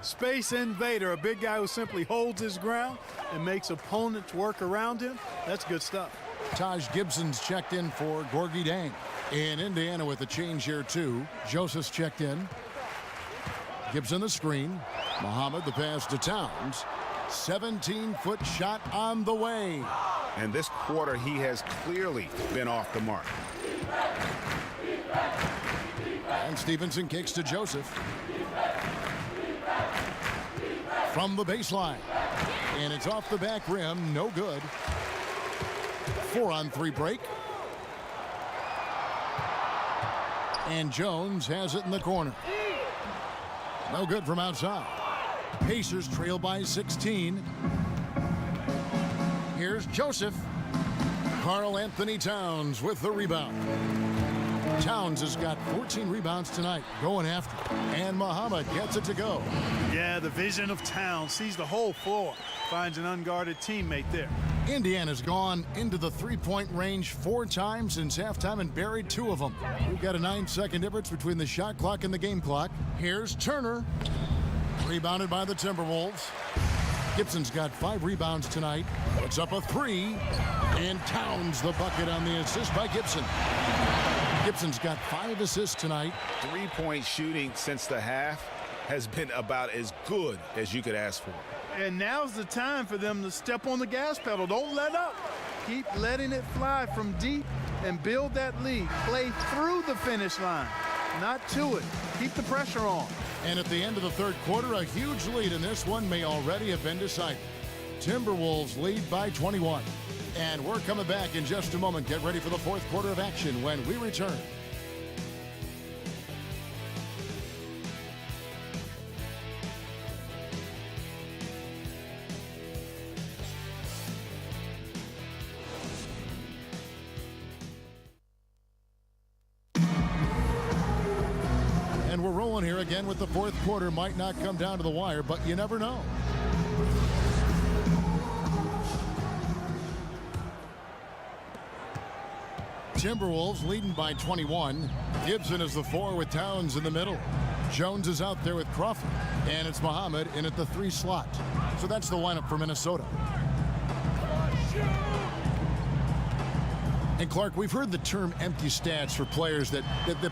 Space invader, a big guy who simply holds his ground and makes opponents work around him. That's good stuff. Taj Gibson's checked in for Gorgie Dang. In Indiana with a change here too. Joseph's checked in. Gibson the screen. Muhammad the pass to Towns. 17-foot shot on the way. And this quarter he has clearly been off the mark. And Stevenson kicks to Joseph. From the baseline. And it's off the back rim. No good. 4-on-3 break. And Jones has it in the corner. No good from outside. Pacers trail by 16. Here's Joseph. Karl Anthony Towns with the rebound. Towns has got 14 rebounds tonight, going after it. And Muhammad gets it to go. Yeah, the vision of Towns, sees the whole floor, finds an unguarded teammate there. Indiana's gone into the three-point range 4 times since halftime and buried 2 of them. We've got a 9-second difference between the shot clock and the game clock. Here's Turner. Rebounded by the Timberwolves. Gibson's got 5 rebounds tonight. Puts up a 3. And Towns the bucket on the assist by Gibson. Gibson's got 5 assists tonight. 3-point shooting since the half has been about as good as you could ask for. And now's the time for them to step on the gas pedal. Don't let up. Keep letting it fly from deep and build that lead. Play through the finish line, not to it. Keep the pressure on. And at the end of the third quarter, a huge lead, and this one may already have been decided. Timberwolves lead by 21. And we're coming back in just a moment. Get ready for the fourth quarter of action when we return. And we're rolling here again with the fourth quarter. Might not come down to the wire, but you never know. Timberwolves leading by 21. Gibson is the 4 with Towns in the middle. Jones is out there with Crawford. And it's Muhammad in at the 3 slot. So that's the lineup for Minnesota. And Clark, we've heard the term empty stats for players that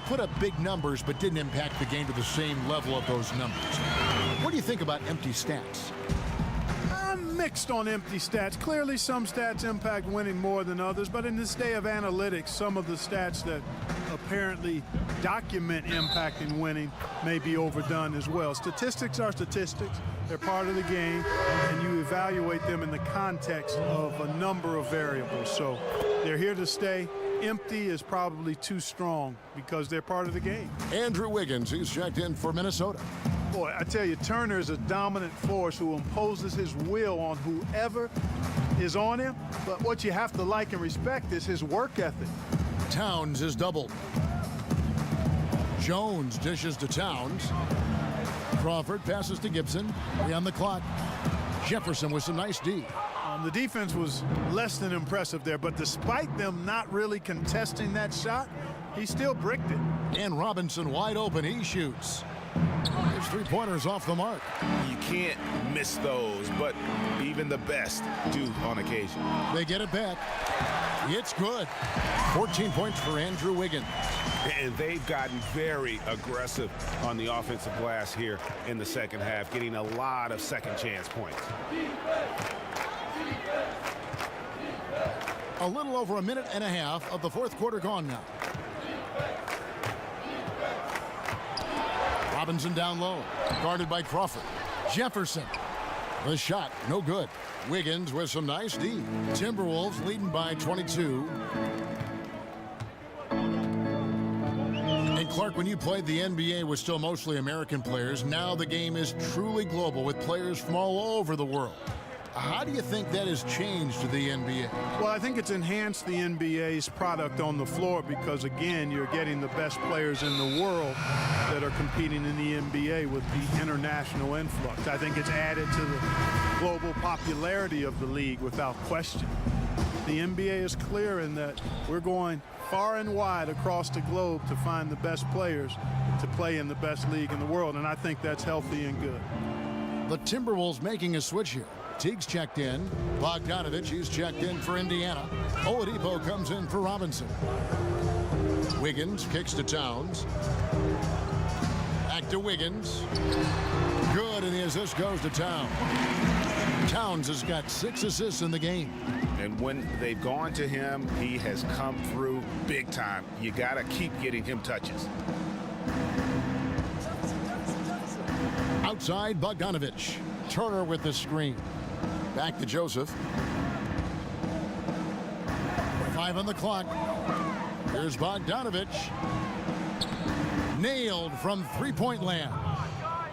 put up big numbers but didn't impact the game to the same level of those numbers. What do you think about empty stats? I'm mixed on empty stats. Clearly some stats impact winning more than others, but in this day of analytics, some of the stats that apparently document impacting winning may be overdone as well. Statistics are statistics. They're part of the game, and you evaluate them in the context of a number of variables. So they're here to stay. Empty is probably too strong because they're part of the game. Andrew Wiggins, he's checked in for Minnesota. Boy, I tell you, Turner is a dominant force who imposes his will on whoever is on him. But what you have to like and respect is his work ethic. Towns is doubled. Jones dishes to Towns. Crawford passes to Gibson. 3 on the clock. Jefferson with some nice D. The defense was less than impressive there, but despite them not really contesting that shot, he still bricked it. And Robinson wide open. He shoots. His three-pointers off the mark. You can't miss those, but even the best do on occasion. They get it back. It's good. 14 points for Andrew Wiggins. And they've gotten very aggressive on the offensive glass here in the second half, getting a lot of second chance points. A little over a minute and a half of the fourth quarter gone now. Robinson down low, guarded by Crawford. Jefferson. The shot, no good. Wiggins with some nice D. Timberwolves leading by 22. And Clark, when you played the NBA with still mostly American players, now the game is truly global with players from all over the world. How do you think that has changed the NBA? Well, I think it's enhanced the NBA's product on the floor because, again, you're getting the best players in the world that are competing in the NBA with the international influx. I think it's added to the global popularity of the league without question. The NBA is clear in that we're going far and wide across the globe to find the best players to play in the best league in the world, and I think that's healthy and good. The Timberwolves making a switch here. Teague's checked in. Bogdanovich, he's checked in for Indiana. Oladipo comes in for Robinson. Wiggins kicks to Towns. Back to Wiggins. Good, and the assist goes to Towns. Towns has got 6 assists in the game. And when they've gone to him, he has come through big time. You got to keep getting him touches. Outside, Bogdanovich. Turner with the screen. Back to Joseph. 5 on the clock. Here's Bogdanovich. Nailed from three-point land.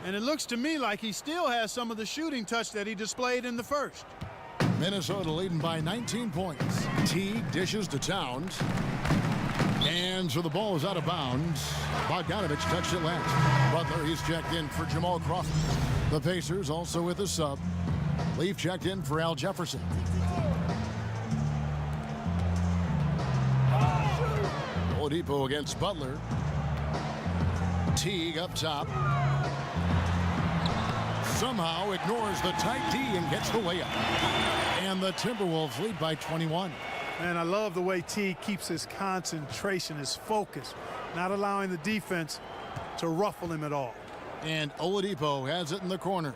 And it looks to me like he still has some of the shooting touch that he displayed in the first. Minnesota leading by 19 points. Teague dishes to Towns. And so the ball is out of bounds. Bogdanovich touched it last. Butler, he's checked in for Jamal Crawford. The Pacers also with a sub. Leaf checked in for Al Jefferson. Oladipo against Butler. Teague up top. Somehow ignores the tight D and gets the layup. And the Timberwolves lead by 21. And I love the way Teague keeps his concentration, his focus, not allowing the defense to ruffle him at all. And Oladipo has it in the corner.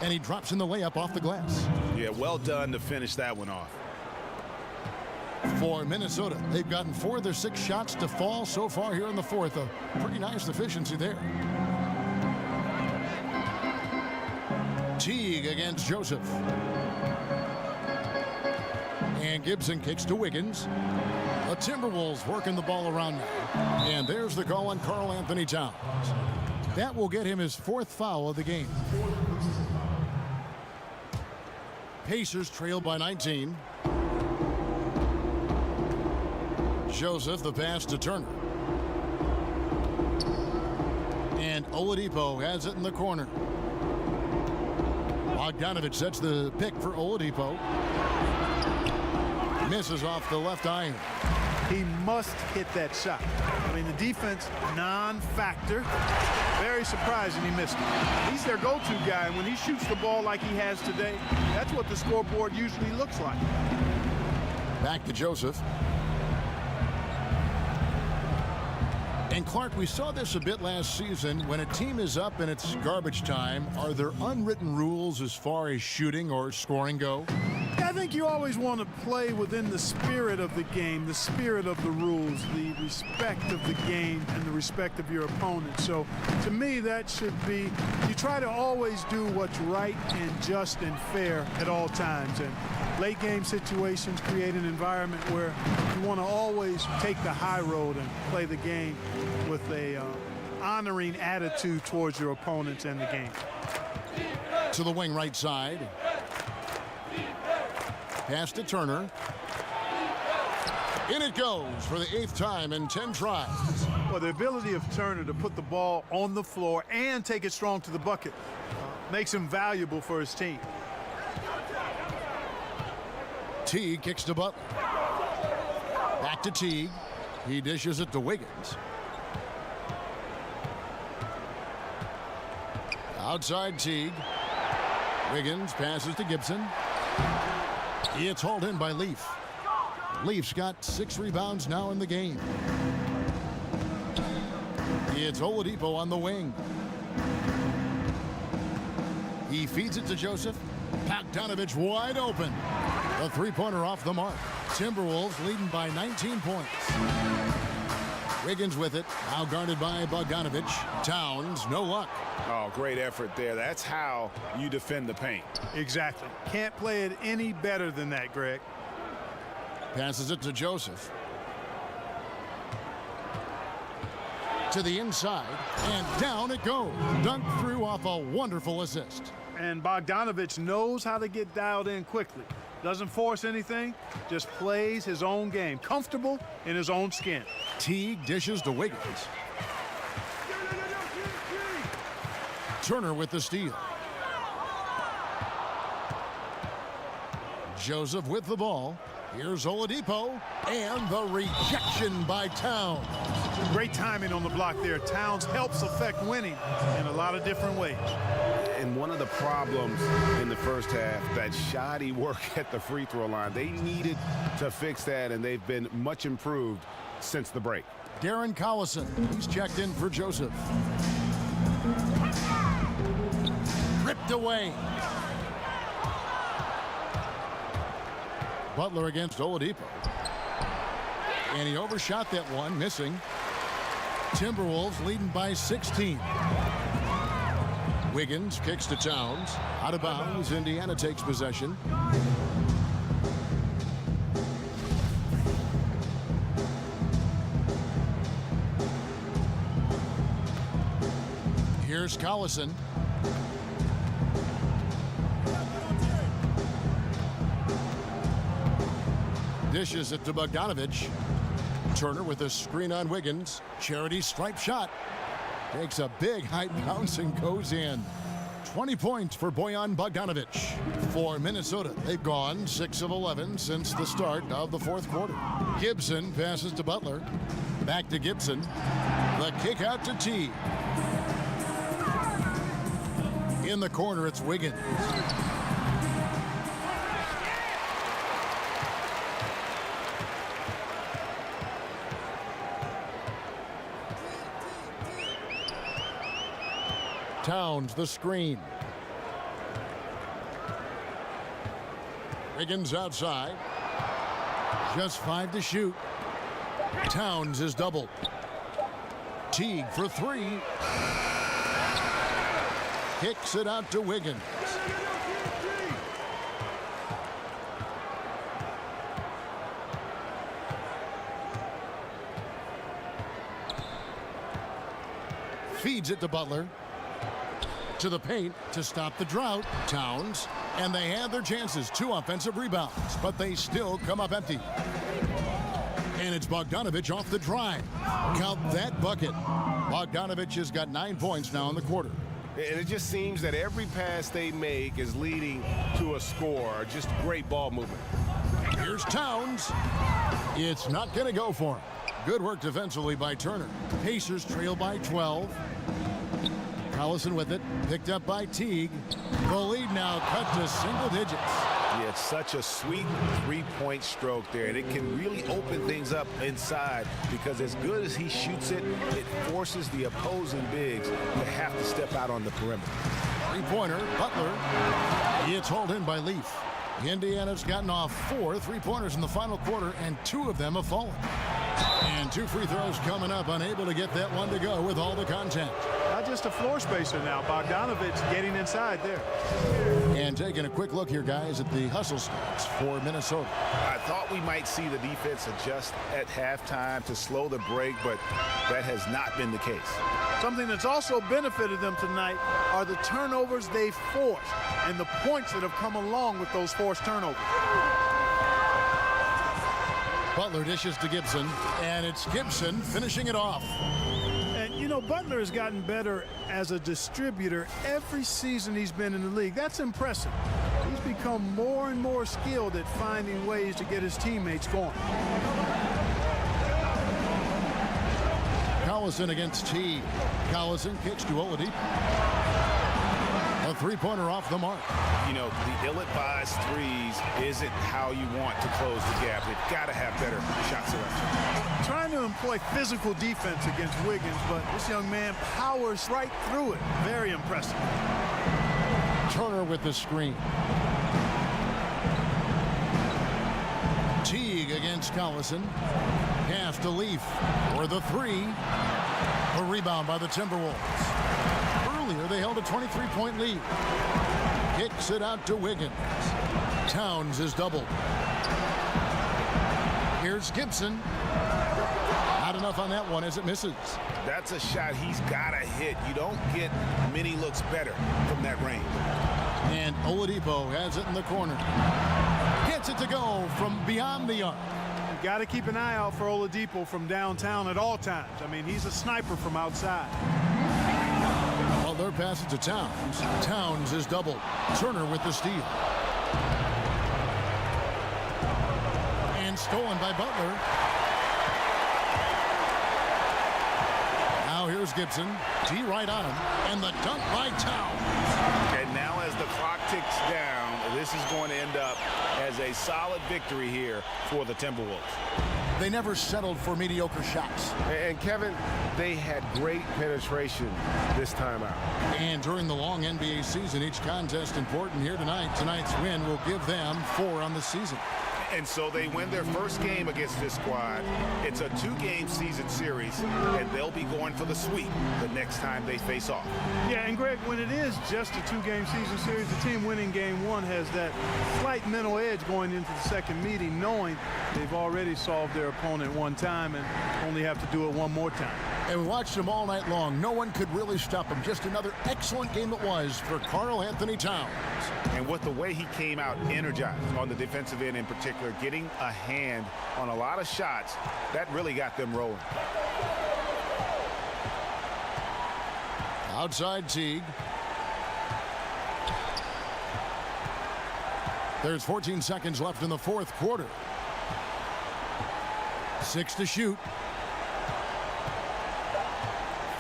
And he drops in the layup off the glass. Yeah, well done to finish that one off. For Minnesota, they've gotten 4 of their 6 shots to fall so far here in the fourth. A pretty nice efficiency there. Teague against Joseph. And Gibson kicks to Wiggins. The Timberwolves working the ball around now. And there's the call on Karl Anthony Towns. That will get him his 4th foul of the game. Pacers trail by 19. Joseph, the pass to Turner. And Oladipo has it in the corner. Bogdanovich sets the pick for Oladipo. Misses off the left iron. He must hit that shot. I mean, the defense, non-factor. Very surprising he missed it. He's their go-to guy, and when he shoots the ball like he has today, that's what the scoreboard usually looks like. Back to Joseph. And Clark, we saw this a bit last season. When a team is up and it's garbage time, are there unwritten rules as far as shooting or scoring go? I think you always want to play within the spirit of the game, the spirit of the rules, the respect of the game, and the respect of your opponent. So to me, that should be, you try to always do what's right and just and fair at all times. And late game situations create an environment where you want to always take the high road and play the game with a honoring attitude towards your opponents and the game. To the wing right side. Pass to Turner. In it goes for the 8th time in 10 tries. Well, the ability of Turner to put the ball on the floor and take it strong to the bucket makes him valuable for his team. Teague kicks to Butler. Back to Teague. He dishes it to Wiggins. Outside Teague. Wiggins passes to Gibson. It's hauled in by Leaf. Leaf's got 6 rebounds now in the game. It's Oladipo on the wing. He feeds it to Joseph. Bogdanovich wide open. The three-pointer off the mark. Timberwolves leading by 19 points. Wiggins with it. Now guarded by Bogdanovich. Towns, no luck. Oh, great effort there. That's how you defend the paint. Exactly. Can't play it any better than that, Greg. Passes it to Joseph. To the inside, and down it goes. Dunked through off a wonderful assist. And Bogdanovich knows how to get dialed in quickly. Doesn't force anything, just plays his own game. Comfortable in his own skin. Teague dishes to Wiggins. Turner with the steal. Joseph with the ball. Here's Oladipo, and the rejection by Towns. Great timing on the block there. Towns helps affect winning in a lot of different ways. And one of the problems in the first half, that shoddy work at the free throw line. They needed to fix that, and they've been much improved since the break. Darren Collison, he's checked in for Joseph. Ripped away. Butler against Oladipo. And he overshot that one, missing. Timberwolves leading by 16. Wiggins kicks to Towns. Out of bounds. Indiana takes possession. Here's Collison. Dishes it to Bogdanovich. Turner with a screen on Wiggins. Charity stripe shot. Takes a big high bounce and goes in. 20 points for Bojan Bogdanovich. For Minnesota, they've gone 6 of 11 since the start of the fourth quarter. Gibson passes to Butler. Back to Gibson. The kick out to T. In the corner, it's Wiggins. Towns the screen. Wiggins outside. Just 5 to shoot. Towns is doubled. Teague for 3. Kicks it out to Wiggins. Feeds it to Butler. To the paint to stop the drought. Towns. And they had their chances. 2 offensive rebounds. But they still come up empty. And it's Bogdanovich off the drive. Count that bucket. Bogdanovich has got 9 points now in the quarter. And it just seems that every pass they make is leading to a score. Just great ball movement. Here's Towns. It's not going to go for him. Good work defensively by Turner. Pacers trail by 12. Collison with it. Picked up by Teague. The lead now cut to single digits. Yeah, it's such a sweet three-point stroke there, and it can really open things up inside because as good as he shoots it, it forces the opposing bigs to have to step out on the perimeter. Three-pointer, Butler. It's hauled in by Leaf. Indiana's gotten off 4 three-pointers in the final quarter, and 2 of them have fallen. And 2 free throws coming up, unable to get that one to go with all the contact. Not just a floor spacer now. Bogdanovich getting inside there. And taking a quick look here, guys, at the hustle stats for Minnesota. I thought we might see the defense adjust at halftime to slow the break, but that has not been the case. Something that's also benefited them tonight are the turnovers they've forced and the points that have come along with those forced turnovers. Butler dishes to Gibson, and it's Gibson finishing it off. And, you know, Butler has gotten better as a distributor every season he's been in the league. That's impressive. He's become more and more skilled at finding ways to get his teammates going. Collison against T. Collison kicks to Oladipo. A three-pointer off the mark. You know, the ill-advised threes isn't how you want to close the gap. They've got to have better shot selection. Trying to employ physical defense against Wiggins, but this young man powers right through it. Very impressive. Turner with the screen. Teague against Collison. Pass to Leaf for the three. A rebound by the Timberwolves. Earlier, they held a 23-point lead. Kicks it out to Wiggins. Towns is doubled. Here's Gibson. Not enough on that one as it misses. That's a shot he's got to hit. You don't get many looks better from that range. And Oladipo has it in the corner. Gets it to go from beyond the arc. You got to keep an eye out for Oladipo from downtown at all times. I mean, he's a sniper from outside. Well, their pass it to Towns. Towns is doubled. Turner with the steal. And stolen by Butler. Now here's Gibson. T right on him. And the dunk by Towns. And now as the clock ticks down, this is going to end up as a solid victory here for the Timberwolves. They never settled for mediocre shots. And Kevin, they had great penetration this time out. And during the long NBA season, each contest important here tonight. Tonight's win will give them 4 on the season. And so they win their first game against this squad. It's a 2-game season series, and they'll be going for the sweep the next time they face off. Yeah, and Greg, when it is just a 2-game season series, the team winning game 1 has that slight mental edge going into the second meeting, knowing they've already solved their opponent one time and only have to do it one more time. And we watched them all night long. No one could really stop him. Just another excellent game it was for Karl-Anthony Towns. And with the way he came out energized on the defensive end in particular, getting a hand on a lot of shots, that really got them rolling. Outside Teague. There's 14 seconds left in the fourth quarter. 6 to shoot.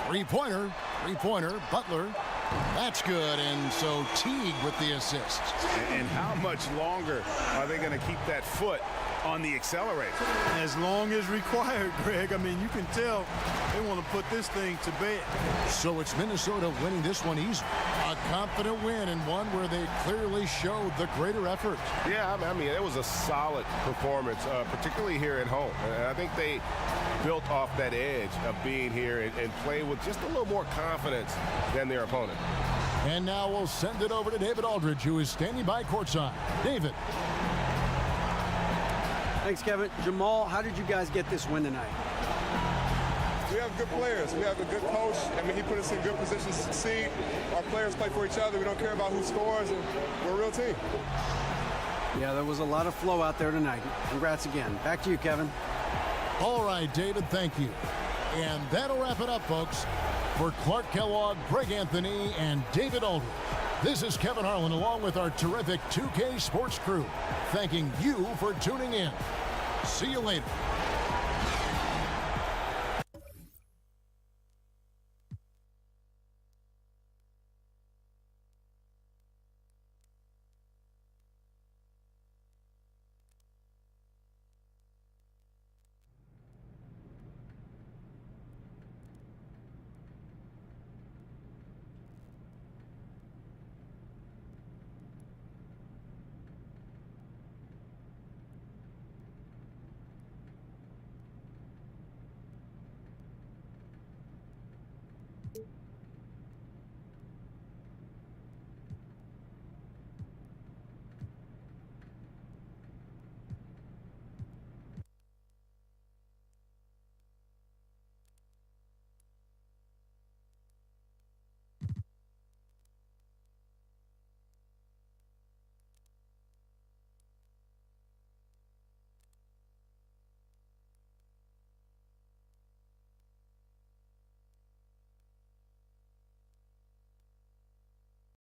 Three-pointer. Butler. That's good, and so Teague with the assist. And how much longer are they going to keep that foot on the accelerator? As long as required, Greg. I mean, you can tell they want to put this thing to bed. So it's Minnesota winning this one easily. A confident win and one where they clearly showed the greater effort. Yeah, I mean, it was a solid performance, particularly here at home. And I think they built off that edge of being here and play with just a little more confidence than their opponent. And now we'll send it over to David Aldridge, who is standing by courtside. David. Thanks, Kevin. Jamal, how did you guys get this win tonight? We have good players. We have a good coach. I mean, he put us in good positions to succeed. Our players play for each other. We don't care about who scores, and we're a real team. Yeah, there was a lot of flow out there tonight. Congrats again. Back to you, Kevin. All right, David, thank you. And that'll wrap it up, folks. For Clark Kellogg, Greg Anthony, and David Aldridge, this is Kevin Harlan along with our terrific 2K Sports crew, thanking you for tuning in. See you later.